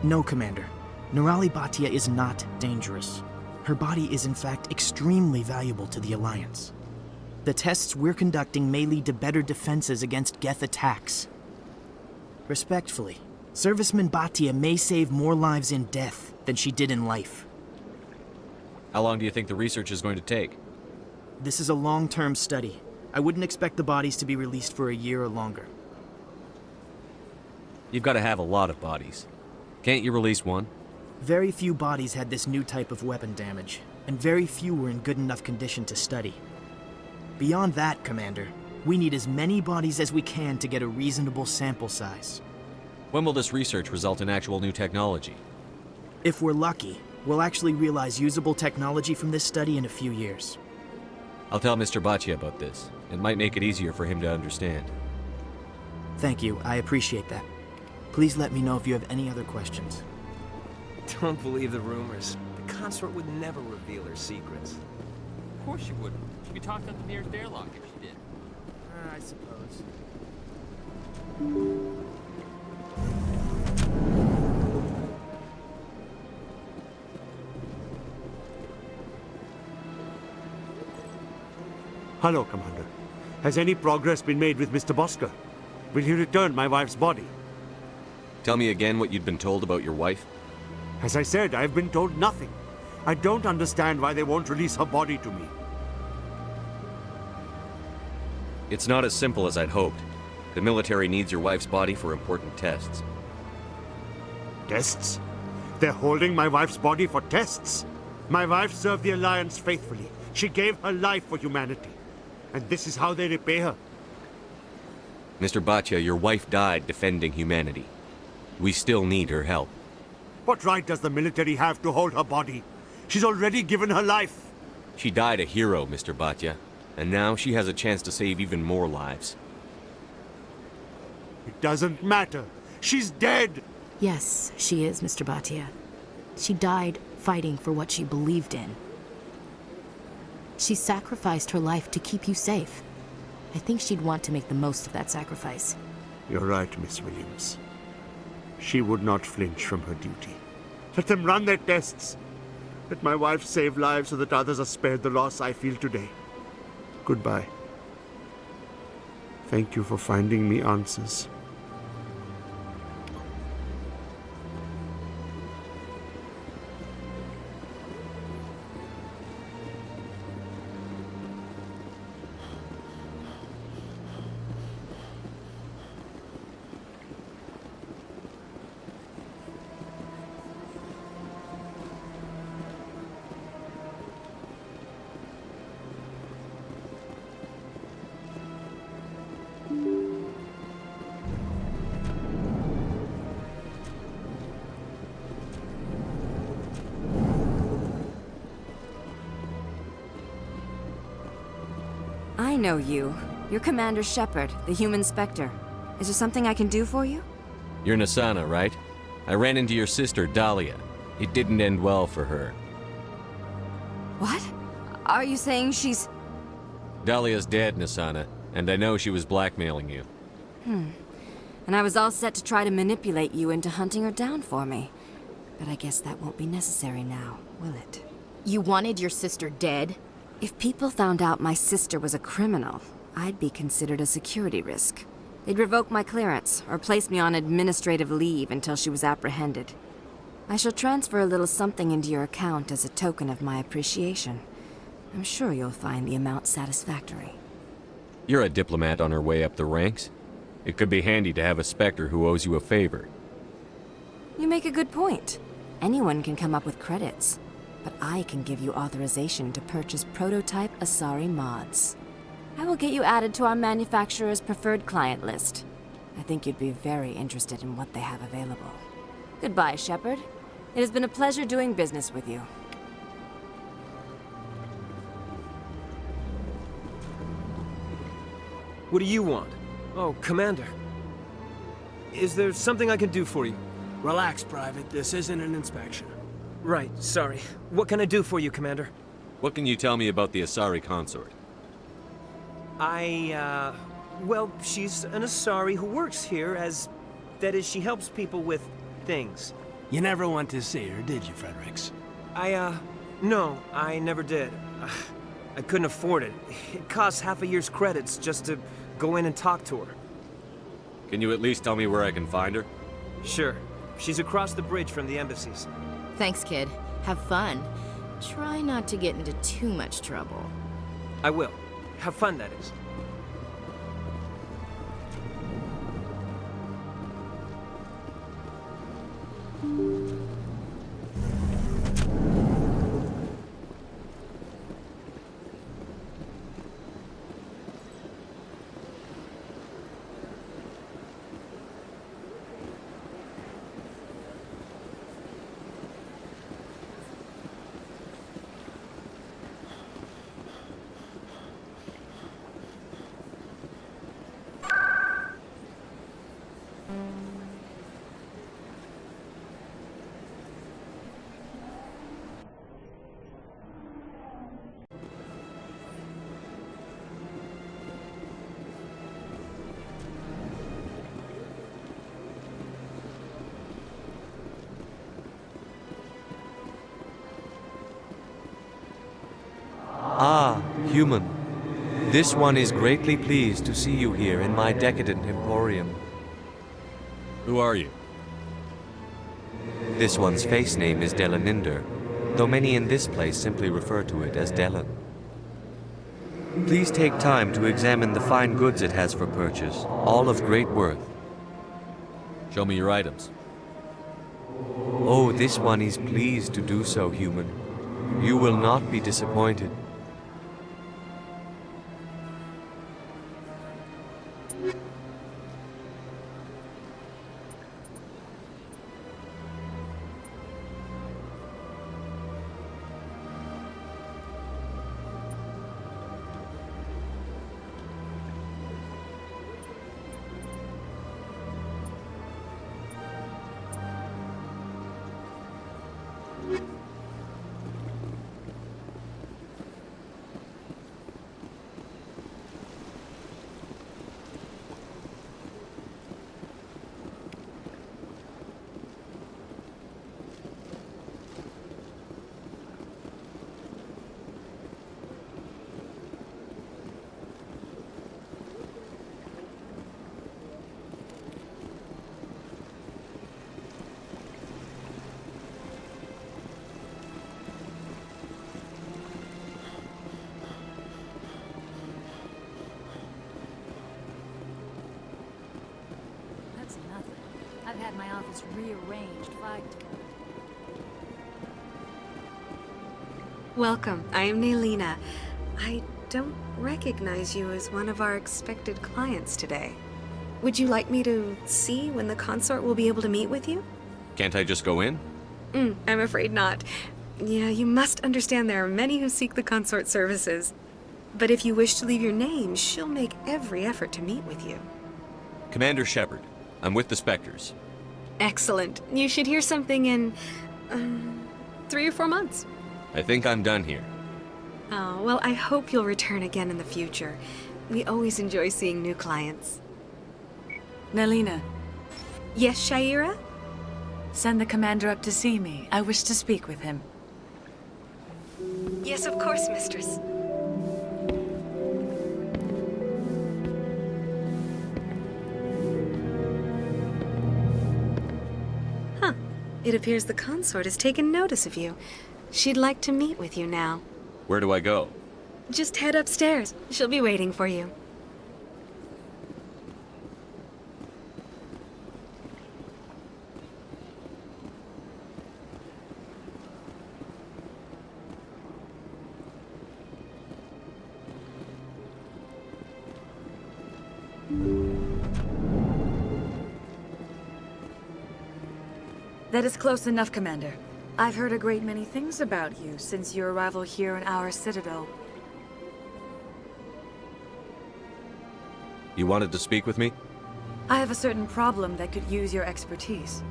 No, Commander. Nirali Bhatia is not dangerous. Her body is in fact extremely valuable to the Alliance. The tests we're conducting may lead to better defenses against Geth attacks. Respectfully, Serviceman Bhatia may save more lives in death than she did in life. How long do you think the research is going to take? This is a long-term study. I wouldn't expect the bodies to be released for a year or longer. You've got to have a lot of bodies. Can't you release one? Very few bodies had this new type of weapon damage, and very few were in good enough condition to study. Beyond that, Commander, we need as many bodies as we can to get a reasonable sample size. When will this research result in actual new technology? If we're lucky, we'll actually realize usable technology from this study in a few years. I'll tell Mr. Bhatia about this. It might make it easier for him to understand. Thank you, I appreciate that. Please let me know if you have any other questions. Don't believe the rumors. The consort would never reveal her secrets. Of course she wouldn't. She'd be talking at the nearest airlock if she did. I suppose. Hello, Commander. Has any progress been made with Mr. Bosker? Will he return my wife's body? Tell me again what you'd been told about your wife. As I said, I've been told nothing. I don't understand why they won't release her body to me. It's not as simple as I'd hoped. The military needs your wife's body for important tests. Tests? They're holding my wife's body for tests? My wife served the Alliance faithfully. She gave her life for humanity. And this is how they repay her. Mr. Bhatia, your wife died defending humanity. We still need her help. What right does the military have to hold her body? She's already given her life. She died a hero, Mr. Bhatia. And now she has a chance to save even more lives. It doesn't matter. She's dead. Yes, she is, Mr. Bhatia. She died fighting for what she believed in. She sacrificed her life to keep you safe. I think she'd want to make the most of that sacrifice. You're right, Miss Williams. She would not flinch from her duty. Let them run their tests. Let my wife save lives so that others are spared the loss I feel today. Goodbye. Thank you for finding me answers. I know you. You're Commander Shepard, the human Spectre. Is there something I can do for you? You're Nasana, right? I ran into your sister, Dahlia. It didn't end well for her. What? Are you saying she's... Dahlia's dead, Nasana, and I know she was blackmailing you. And I was all set to try to manipulate you into hunting her down for me. But I guess that won't be necessary now, will it? You wanted your sister dead? If people found out my sister was a criminal, I'd be considered a security risk. They'd revoke my clearance, or place me on administrative leave until she was apprehended. I shall transfer a little something into your account as a token of my appreciation. I'm sure you'll find the amount satisfactory. You're a diplomat on her way up the ranks. It could be handy to have a Spectre who owes you a favor. You make a good point. Anyone can come up with credits. But I can give you authorization to purchase prototype Asari mods. I will get you added to our manufacturer's preferred client list. I think you'd be very interested in what they have available. Goodbye, Shepard. It has been a pleasure doing business with you. What do you want? Oh, Commander. Is there something I can do for you? Relax, Private. This isn't an inspection. Right, sorry. What can I do for you, Commander? What can you tell me about the Asari consort? Well, she's an Asari who works here as... That is, she helps people with things. You never went to see her, did you, Fredericks? No, I never did. I couldn't afford it. It costs half a year's credits just to go in and talk to her. Can you at least tell me where I can find her? Sure. She's across the bridge from the embassies. Thanks, kid. Have fun. Try not to get into too much trouble. I will. Have fun, that is. Ah, human. This one is greatly pleased to see you here in my decadent emporium. Who are you? This one's face name is Delaninder, though many in this place simply refer to it as Delan. Please take time to examine the fine goods it has for purchase, all of great worth. Show me your items. Oh, this one is pleased to do so, human. You will not be disappointed. That's nothing. I've had my office rearranged 5 times. Welcome. I am Naylina. I don't recognize you as one of our expected clients today. Would you like me to see when the consort will be able to meet with you? Can't I just go in? I'm afraid not. Yeah, you must understand there are many who seek the consort services. But if you wish to leave your name, she'll make every effort to meet with you. Commander Shepard. I'm with the Spectres. Excellent. You should hear something in 3 or 4 months. I think I'm done here. Oh, well, I hope you'll return again in the future. We always enjoy seeing new clients. Naylina. Yes, Shaira? Send the commander up to see me. I wish to speak with him. Yes, of course, mistress. Huh. It appears the consort has taken notice of you. She'd like to meet with you now. Where do I go? Just head upstairs. She'll be waiting for you. That is close enough, Commander. I've heard a great many things about you since your arrival here in our citadel. You wanted to speak with me? I have a certain problem that could use your expertise.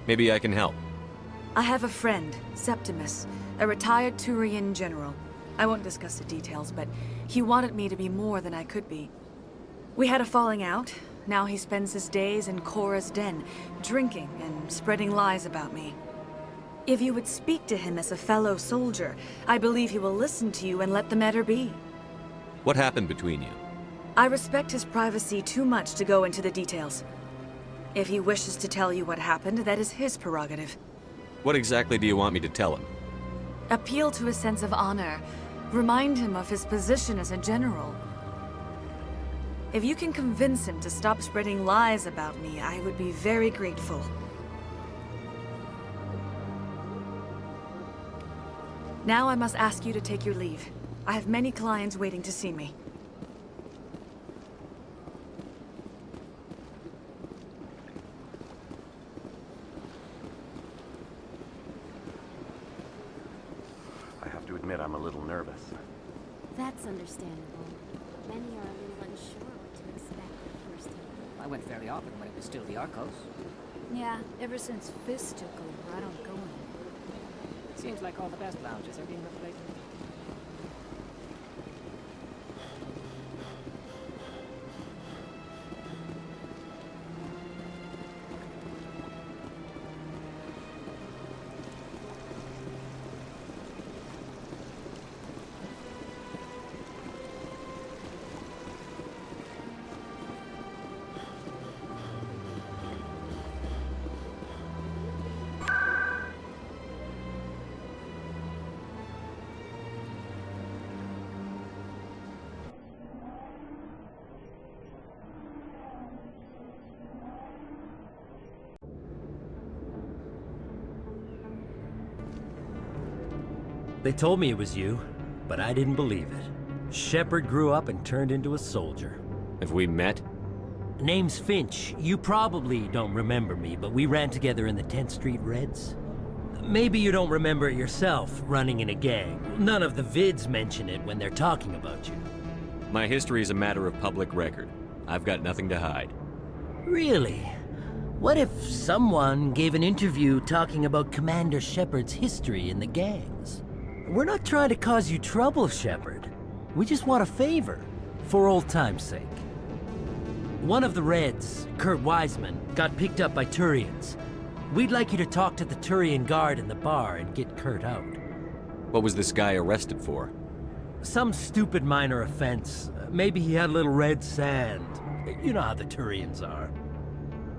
Maybe I can help. I have a friend, Septimus, a retired Turian general. I won't discuss the details, but he wanted me to be more than I could be. We had a falling out. Now he spends his days in Korra's den, drinking and spreading lies about me. If you would speak to him as a fellow soldier, I believe he will listen to you and let the matter be. What happened between you? I respect his privacy too much to go into the details. If he wishes to tell you what happened, that is his prerogative. What exactly do you want me to tell him? Appeal to his sense of honor. Remind him of his position as a general. If you can convince him to stop spreading lies about me, I would be very grateful. Now I must ask you to take your leave. I have many clients waiting to see me. I have to admit I'm a little nervous. That's understandable. Many are a little unsure what to expect the first time. I went fairly often when it was still the Arcos. Yeah, ever since Fist took over, I don't go anymore. Seems like all the best lounges are being replaced. They told me it was you, but I didn't believe it. Shepard grew up and turned into a soldier. Have we met? Name's Finch. You probably don't remember me, but we ran together in the 10th Street Reds. Maybe you don't remember it yourself, running in a gang. None of the vids mention it when they're talking about you. My history is a matter of public record. I've got nothing to hide. Really? What if someone gave an interview talking about Commander Shepard's history in the gangs? We're not trying to cause you trouble, Shepard. We just want a favor, for old time's sake. One of the Reds, Kurt Wiseman, got picked up by Turians. We'd like you to talk to the Turian guard in the bar and get Kurt out. What was this guy arrested for? Some stupid minor offense. Maybe he had a little red sand. You know how the Turians are.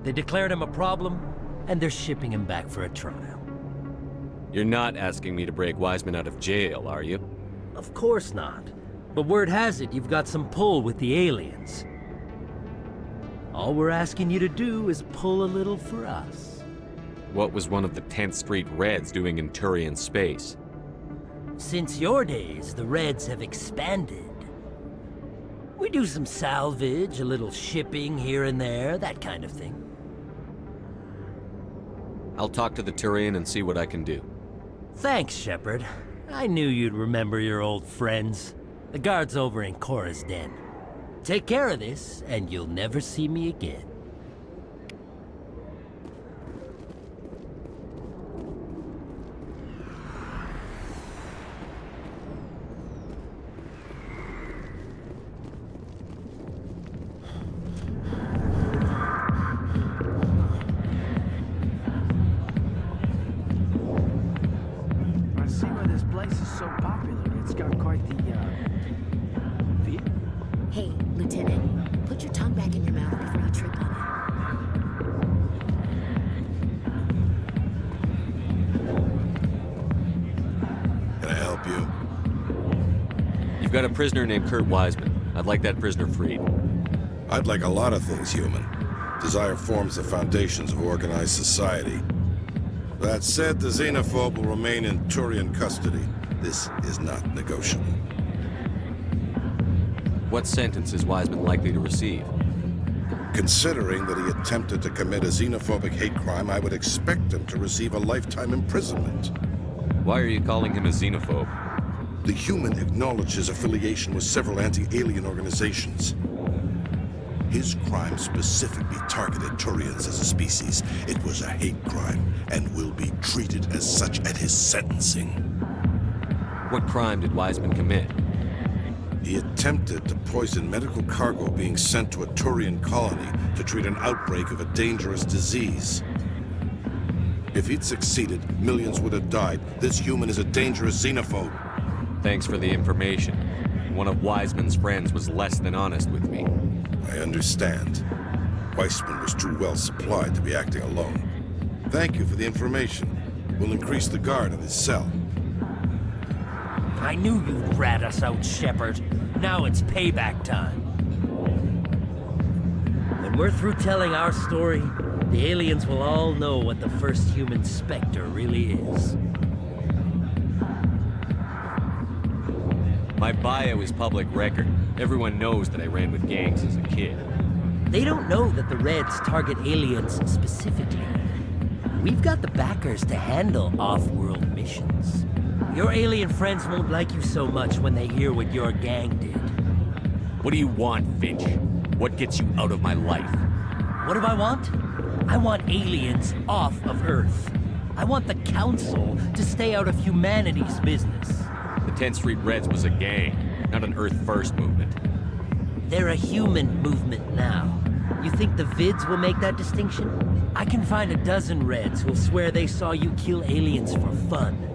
They declared him a problem, and they're shipping him back for a trial. You're not asking me to break Wiseman out of jail, are you? Of course not. But word has it you've got some pull with the aliens. All we're asking you to do is pull a little for us. What was one of the 10th Street Reds doing in Turian space? Since your days, the Reds have expanded. We do some salvage, a little shipping here and there, that kind of thing. I'll talk to the Turian and see what I can do. Thanks, Shepard. I knew you'd remember your old friends. The guard's over in Cora's den. Take care of this, and you'll never see me again. I see why this place is so popular. It's got quite the, view. Hey, Lieutenant, put your tongue back in your mouth before you trip on Can I help you? You've got a prisoner named Kurt Wiseman. I'd like that prisoner freed. I'd like a lot of things, human. Desire forms the foundations of organized society. That said, the xenophobe will remain in Turian custody. This is not negotiable. What sentence is Wiseman likely to receive? Considering that he attempted to commit a xenophobic hate crime, I would expect him to receive a lifetime imprisonment. Why are you calling him a xenophobe? The human acknowledged his affiliation with several anti-alien organizations. His crime specifically targeted Turians as a species. It was a hate crime and will be treated as such at his sentencing. What crime did Wiseman commit? He attempted to poison medical cargo being sent to a Turian colony to treat an outbreak of a dangerous disease. If he'd succeeded, millions would have died. This human is a dangerous xenophobe. Thanks for the information. One of Wiseman's friends was less than honest with me. I understand. Weissman was too well supplied to be acting alone. Thank you for the information. We'll increase the guard in his cell. I knew you'd rat us out, Shepard. Now it's payback time. When we're through telling our story, the aliens will all know what the first human Spectre really is. My bio is public record. Everyone knows that I ran with gangs as a kid. They don't know that the Reds target aliens specifically. We've got the backers to handle off-world missions. Your alien friends won't like you so much when they hear what your gang did. What do you want, Finch? What gets you out of my life? What do I want? I want aliens off of Earth. I want the Council to stay out of humanity's business. The 10th Street Reds was a gang, not an Earth First movement. They're a human movement now. You think the vids will make that distinction? I can find a dozen Reds who'll swear they saw you kill aliens for fun.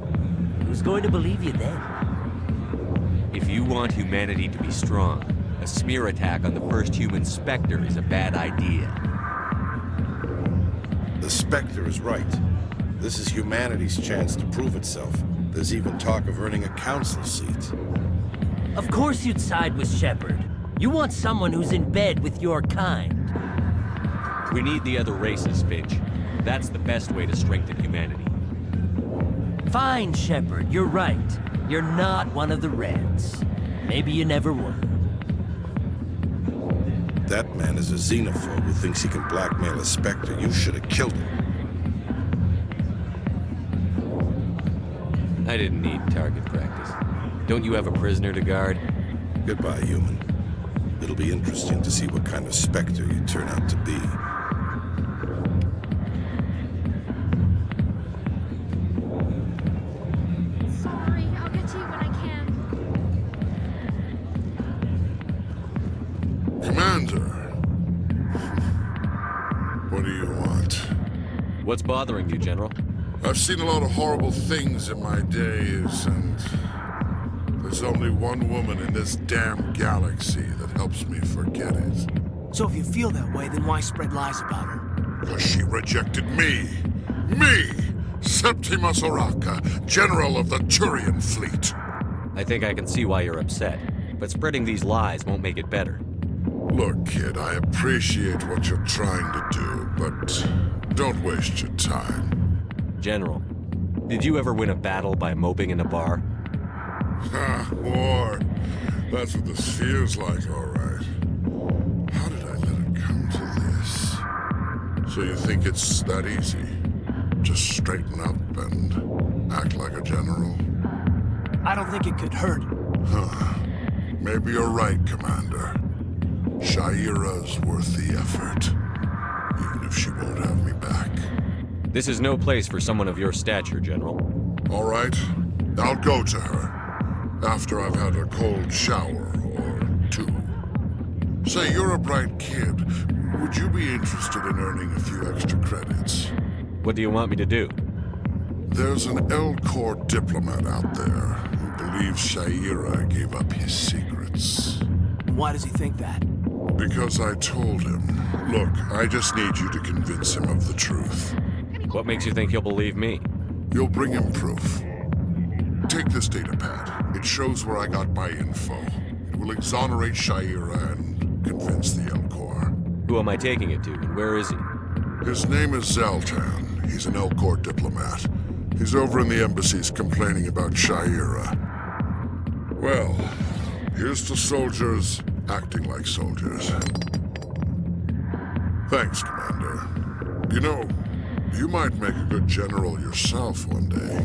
Who's going to believe you then? If you want humanity to be strong, a smear attack on the first human Spectre is a bad idea. The Spectre is right. This is humanity's chance to prove itself. There's even talk of earning a council seat. Of course you'd side with Shepard. You want someone who's in bed with your kind. We need the other races, Finch. That's the best way to strengthen humanity. Fine, Shepard, you're right. You're not one of the Reds. Maybe you never were. That man is a xenophobe who thinks he can blackmail a Spectre. You should have killed him. I didn't need target practice. Don't you have a prisoner to guard? Goodbye, human. It'll be interesting to see what kind of Spectre you turn out to be. Sorry, I'll get to you when I can. Commander. What do you want? What's bothering you, General? I've seen a lot of horrible things in my days, and there's only one woman in this damn galaxy that helps me forget it. So if you feel that way, then why spread lies about her? Because she rejected me! Me! Septimus Oraka, General of the Turian Fleet! I think I can see why you're upset, but spreading these lies won't make it better. Look, kid, I appreciate what you're trying to do, but don't waste your time. General, did you ever win a battle by moping in a bar? Ha, war. That's what this feels like, all right. How did I let it come to this? So you think it's that easy? Just straighten up and act like a general? I don't think it could hurt. Huh. Maybe you're right, Commander. Shaira's worth the effort, even if she won't have me back. This is no place for someone of your stature, General. All right, I'll go to her. After I've had a cold shower or two. Say, you're a bright kid. Would you be interested in earning a few extra credits? What do you want me to do? There's an L-Corps diplomat out there who believes Shaira gave up his secrets. Why does he think that? Because I told him. Look, I just need you to convince him of the truth. What makes you think he'll believe me? You'll bring him proof. Take this data pad. It shows where I got my info. It will exonerate Shaira and convince the L-Corps. Who am I taking it to, and where is he? His name is Zaltan. He's an L-Corps diplomat. He's over in the embassies complaining about Shaira. Well, here's to soldiers acting like soldiers. Thanks, Commander. You know, you might make a good general yourself one day.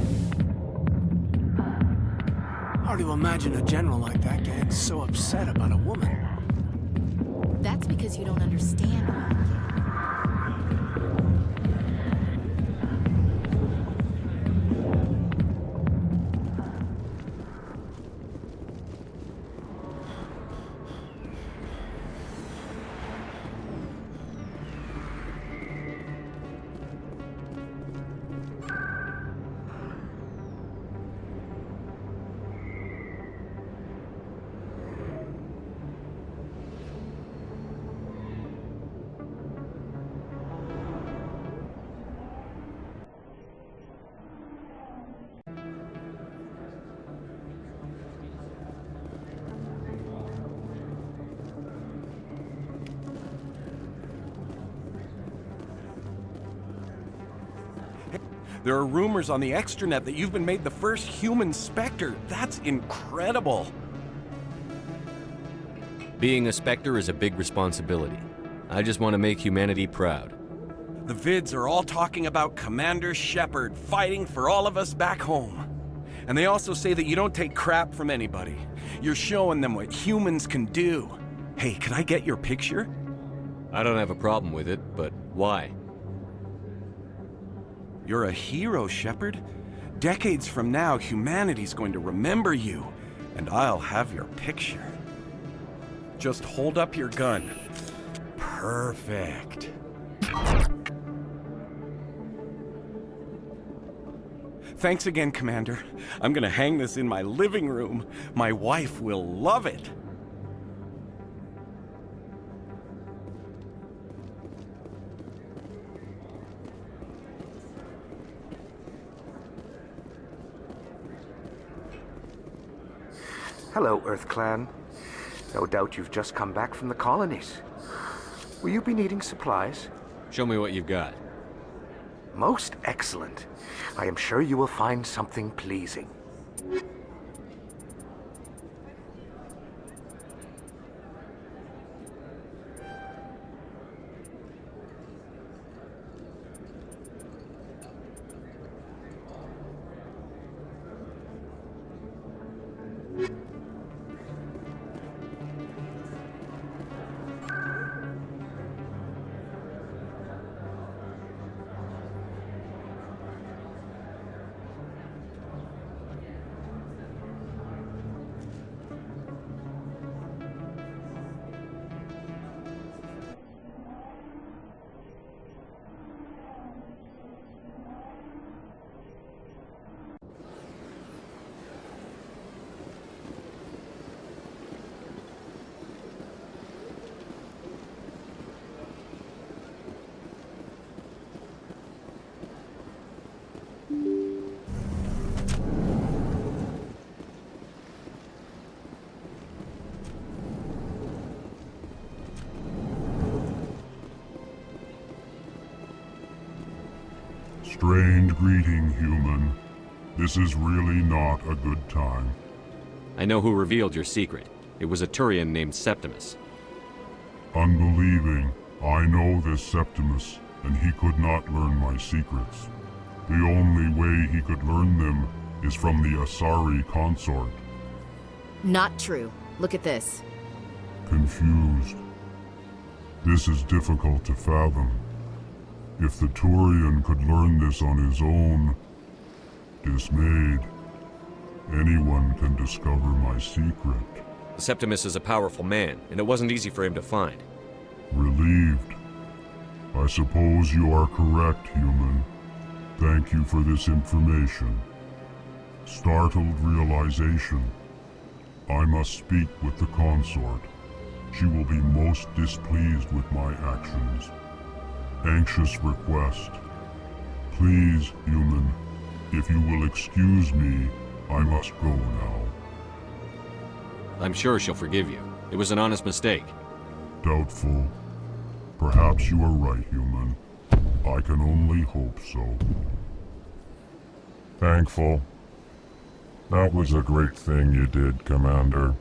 Hard to imagine a general like that getting so upset about a woman. That's because you don't understand women, kid. There are rumors on the extranet that you've been made the first human Spectre. That's incredible. Being a Spectre is a big responsibility. I just want to make humanity proud. The vids are all talking about Commander Shepard fighting for all of us back home. And they also say that you don't take crap from anybody. You're showing them what humans can do. Hey, can I get your picture? I don't have a problem with it, but why? You're a hero, Shepard. Decades from now, humanity's going to remember you, and I'll have your picture. Just hold up your gun. Perfect. Thanks again, Commander. I'm gonna hang this in my living room. My wife will love it. Hello, Earth Clan. No doubt you've just come back from the colonies. Will you be needing supplies? Show me what you've got. Most excellent. I am sure you will find something pleasing. Strained greeting, human. This is really not a good time. I know who revealed your secret. It was a Turian named Septimus. Unbelieving, I know this Septimus, and he could not learn my secrets. The only way he could learn them is from the Asari consort. Not true. Look at this. Confused. This is difficult to fathom. If the Turian could learn this on his own, dismayed, anyone can discover my secret. Septimus is a powerful man, and it wasn't easy for him to find. Relieved. I suppose you are correct, human. Thank you for this information. Startled realization. I must speak with the consort. She will be most displeased with my actions. Anxious request. Please, human, if you will excuse me, I must go now. I'm sure she'll forgive you. It was an honest mistake. Doubtful. Perhaps you are right, human. I can only hope so. Thankful. That was a great thing you did, Commander.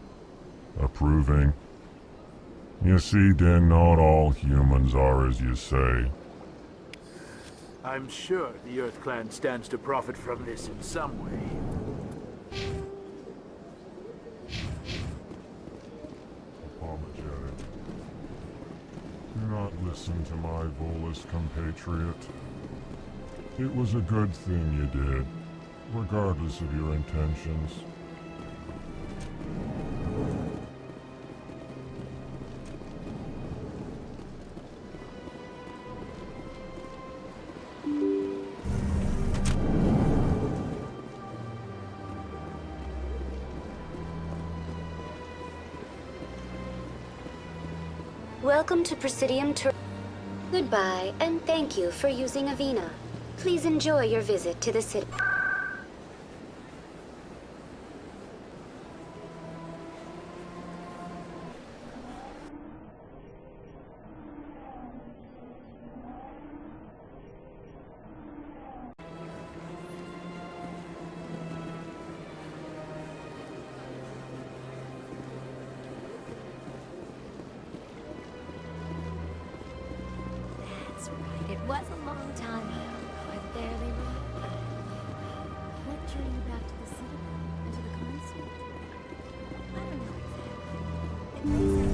Approving. You see, Din, not all humans are as you say. I'm sure the Earth Clan stands to profit from this in some way. Apologetic. Do not listen to my Volus compatriot. It was a good thing you did, regardless of your intentions. Welcome to Presidium Tur. Goodbye, and thank you for using Avena. Please enjoy your visit to the city. It was a long time ago. I barely remember. What drew you back to the Citadel and to the consort? I don't know exactly.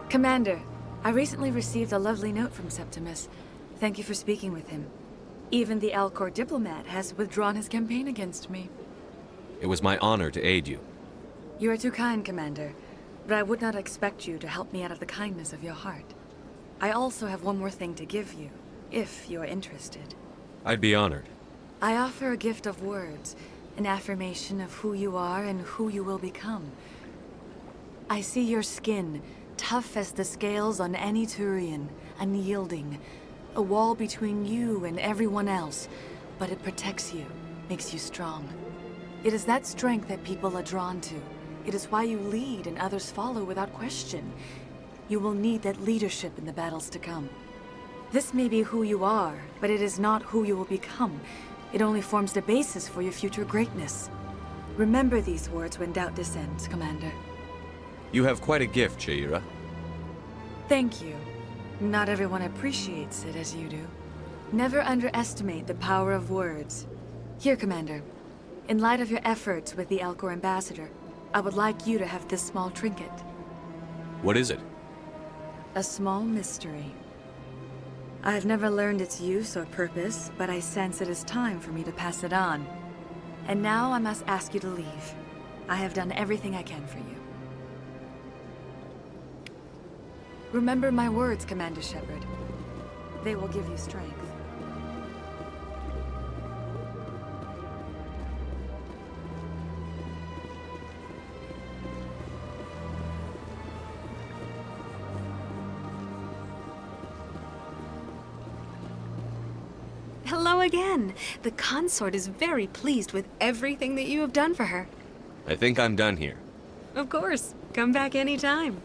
Commander, I recently received a lovely note from Septimus. Thank you for speaking with him. Even the Alcor diplomat has withdrawn his campaign against me. It was my honor to aid you. You are too kind, Commander. But I would not expect you to help me out of the kindness of your heart. I also have one more thing to give you, if you are interested. I'd be honored. I offer a gift of words, an affirmation of who you are and who you will become. I see your skin, tough as the scales on any Turian, unyielding, a wall between you and everyone else, but it protects you, makes you strong. It is that strength that people are drawn to. It is why you lead and others follow without question. You will need that leadership in the battles to come. This may be who you are, but it is not who you will become. It only forms the basis for your future greatness. Remember these words when doubt descends, Commander. You have quite a gift, Shaira. Thank you. Not everyone appreciates it as you do. Never underestimate the power of words. Here, Commander. In light of your efforts with the Alcor ambassador, I would like you to have this small trinket. What is it? A small mystery. I have never learned its use or purpose, but I sense it is time for me to pass it on. And now I must ask you to leave. I have done everything I can for you. Remember my words, Commander Shepard. They will give you strength. Hello again. The consort is very pleased with everything that you have done for her. I think I'm done here. Of course. Come back anytime.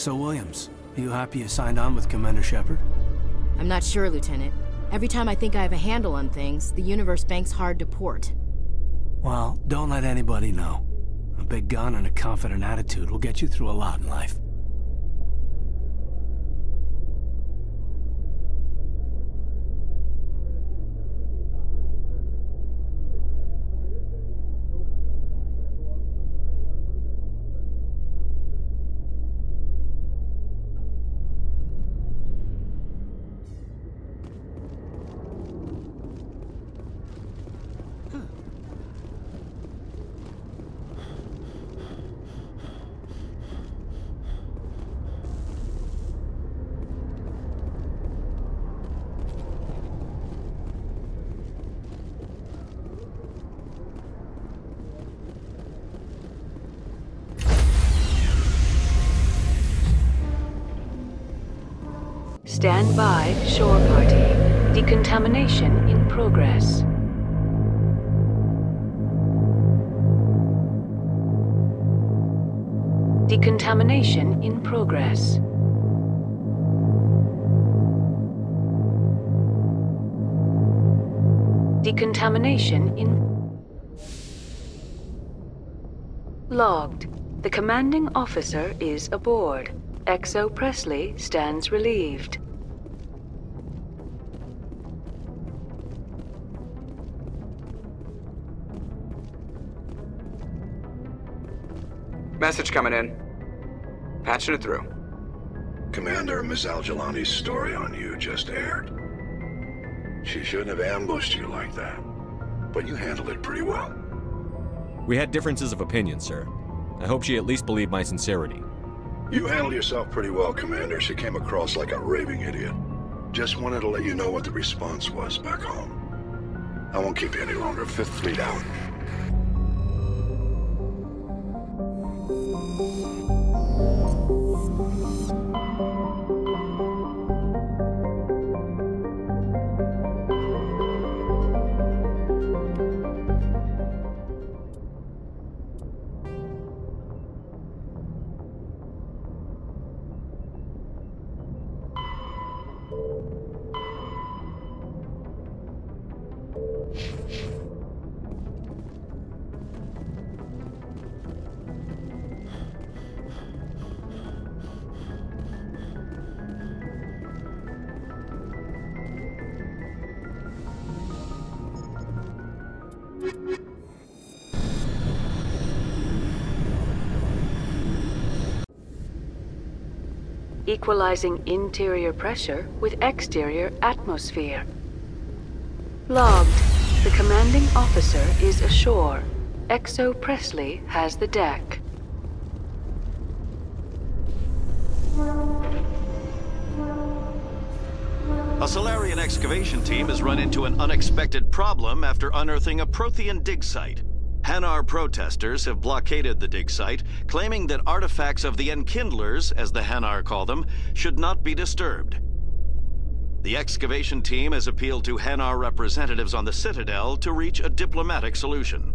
So, Williams, you happy you signed on with Commander Shepard? I'm not sure, Lieutenant. Every time I think I have a handle on things, the universe banks hard to port. Well, don't let anybody know. A big gun and a confident attitude will get you through a lot in life. Stand by, shore party. Decontamination in progress. Decontamination in progress. Decontamination in... Logged. The commanding officer is aboard. XO Presley stands relieved. Message coming in. Patching it through. Commander, Miss Al-Jalani's story on you just aired. She shouldn't have ambushed you like that, but you handled it pretty well. We had differences of opinion, sir. I hope she at least believed my sincerity. You handled yourself pretty well, Commander. She came across like a raving idiot. Just wanted to let you know what the response was back home. I won't keep you any longer. Fifth Fleet out. Equalizing interior pressure with exterior atmosphere. Logged. The commanding officer is ashore. XO Presley has the deck. A Solarian excavation team has run into an unexpected problem after unearthing a Prothean dig site. Hanar protesters have blockaded the dig site, claiming that artifacts of the Enkindlers, as the Hanar call them, should not be disturbed. The excavation team has appealed to Hanar representatives on the Citadel to reach a diplomatic solution.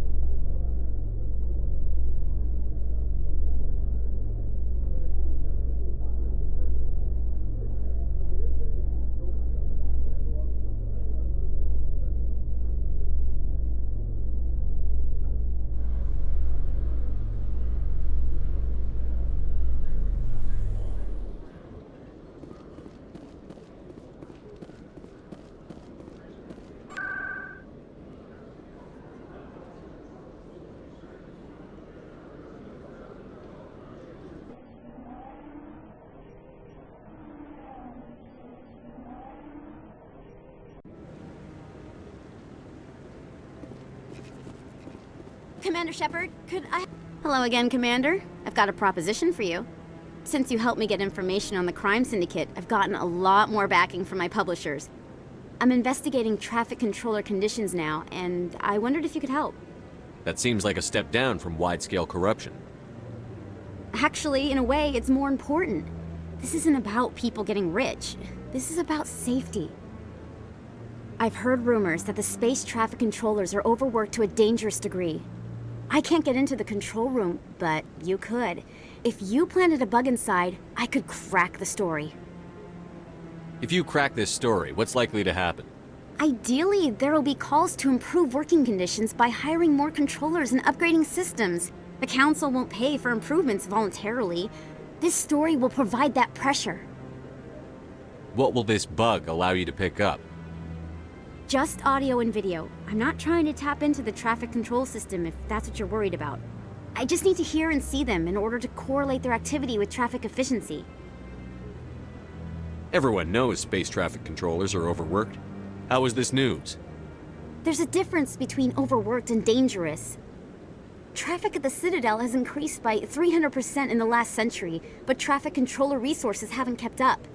Commander Shepard, could I... Hello again, Commander. I've got a proposition for you. Since you helped me get information on the crime syndicate, I've gotten a lot more backing from my publishers. I'm investigating traffic controller conditions now, and I wondered if you could help. That seems like a step down from wide-scale corruption. Actually, in a way, it's more important. This isn't about people getting rich. This is about safety. I've heard rumors that the space traffic controllers are overworked to a dangerous degree. I can't get into the control room, but you could. If you planted a bug inside, I could crack the story. If you crack this story, what's likely to happen? Ideally, there will be calls to improve working conditions by hiring more controllers and upgrading systems. The Council won't pay for improvements voluntarily. This story will provide that pressure. What will this bug allow you to pick up? Just audio and video. I'm not trying to tap into the traffic control system if that's what you're worried about. I just need to hear and see them in order to correlate their activity with traffic efficiency. Everyone knows space traffic controllers are overworked. How is this news? There's a difference between overworked and dangerous. Traffic at the Citadel has increased by 300% in the last century, but traffic controller resources haven't kept up.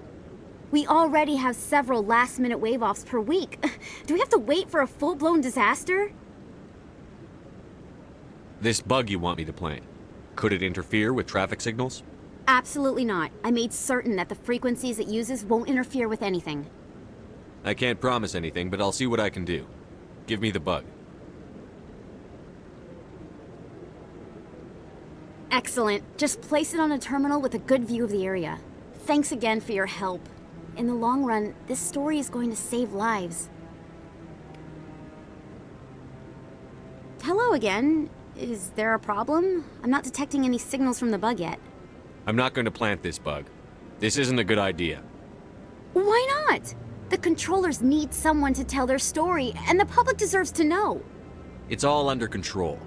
We already have several last-minute wave-offs per week. Do we have to wait for a full-blown disaster? This bug you want me to plant, could it interfere with traffic signals? Absolutely not. I made certain that the frequencies it uses won't interfere with anything. I can't promise anything, but I'll see what I can do. Give me the bug. Excellent. Just place it on a terminal with a good view of the area. Thanks again for your help. In the long run, this story is going to save lives. Hello again. Is there a problem? I'm not detecting any signals from the bug yet. I'm not going to plant this bug. This isn't a good idea. Why not? The controllers need someone to tell their story, and the public deserves to know. It's all under control.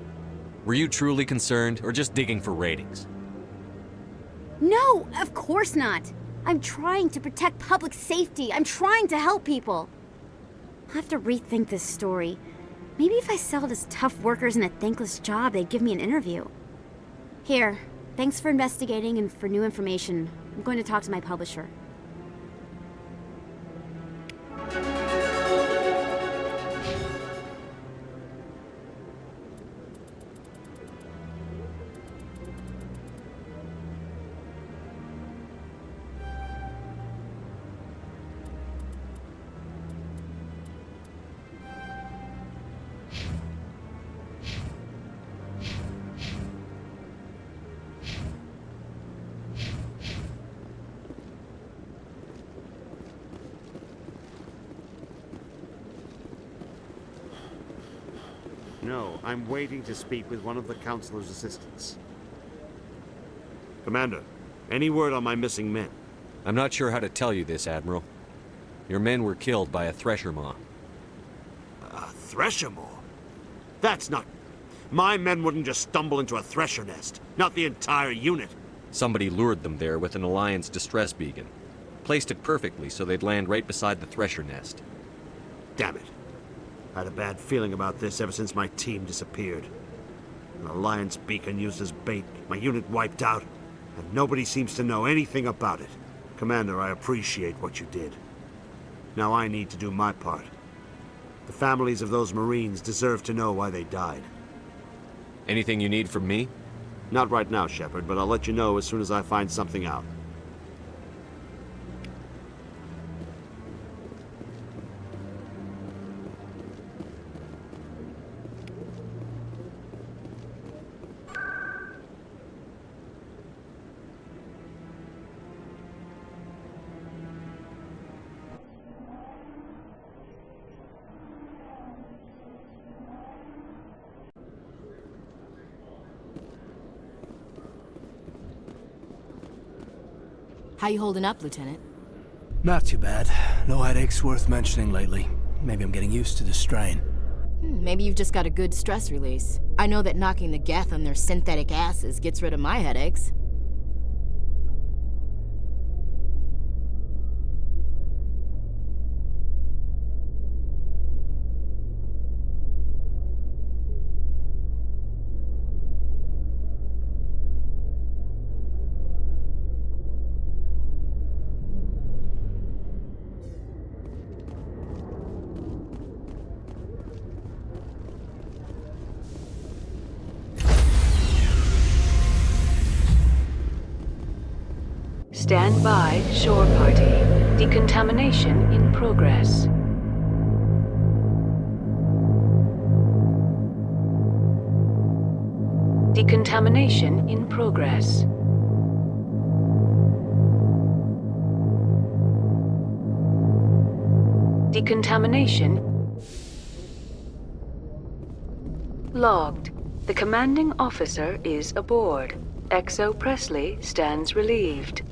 Were you truly concerned, or just digging for ratings? No, of course not. I'm trying to protect public safety. I'm trying to help people. I have to rethink this story. Maybe if I sell it as tough workers in a thankless job, they'd give me an interview. Here, thanks for investigating and for new information. I'm going to talk to my publisher. No, I'm waiting to speak with one of the Councilor's assistants. Commander, any word on my missing men? I'm not sure how to tell you this, Admiral. Your men were killed by a thresher maw. A thresher maw? That's not... My men wouldn't just stumble into a thresher nest. Not the entire unit. Somebody lured them there with an Alliance distress beacon. Placed it perfectly so they'd land right beside the thresher nest. Damn it. I had a bad feeling about this ever since my team disappeared. An Alliance beacon used as bait, my unit wiped out, and nobody seems to know anything about it. Commander, I appreciate what you did. Now I need to do my part. The families of those Marines deserve to know why they died. Anything you need from me? Not right now, Shepard, but I'll let you know as soon as I find something out. How you holding up, Lieutenant? Not too bad. No headaches worth mentioning lately. Maybe I'm getting used to the strain. Maybe you've just got a good stress release. I know that knocking the Geth on their synthetic asses gets rid of my headaches. Stand by, shore party. Decontamination in progress. Decontamination in progress. Decontamination logged. The commanding officer is aboard. XO Presley stands relieved.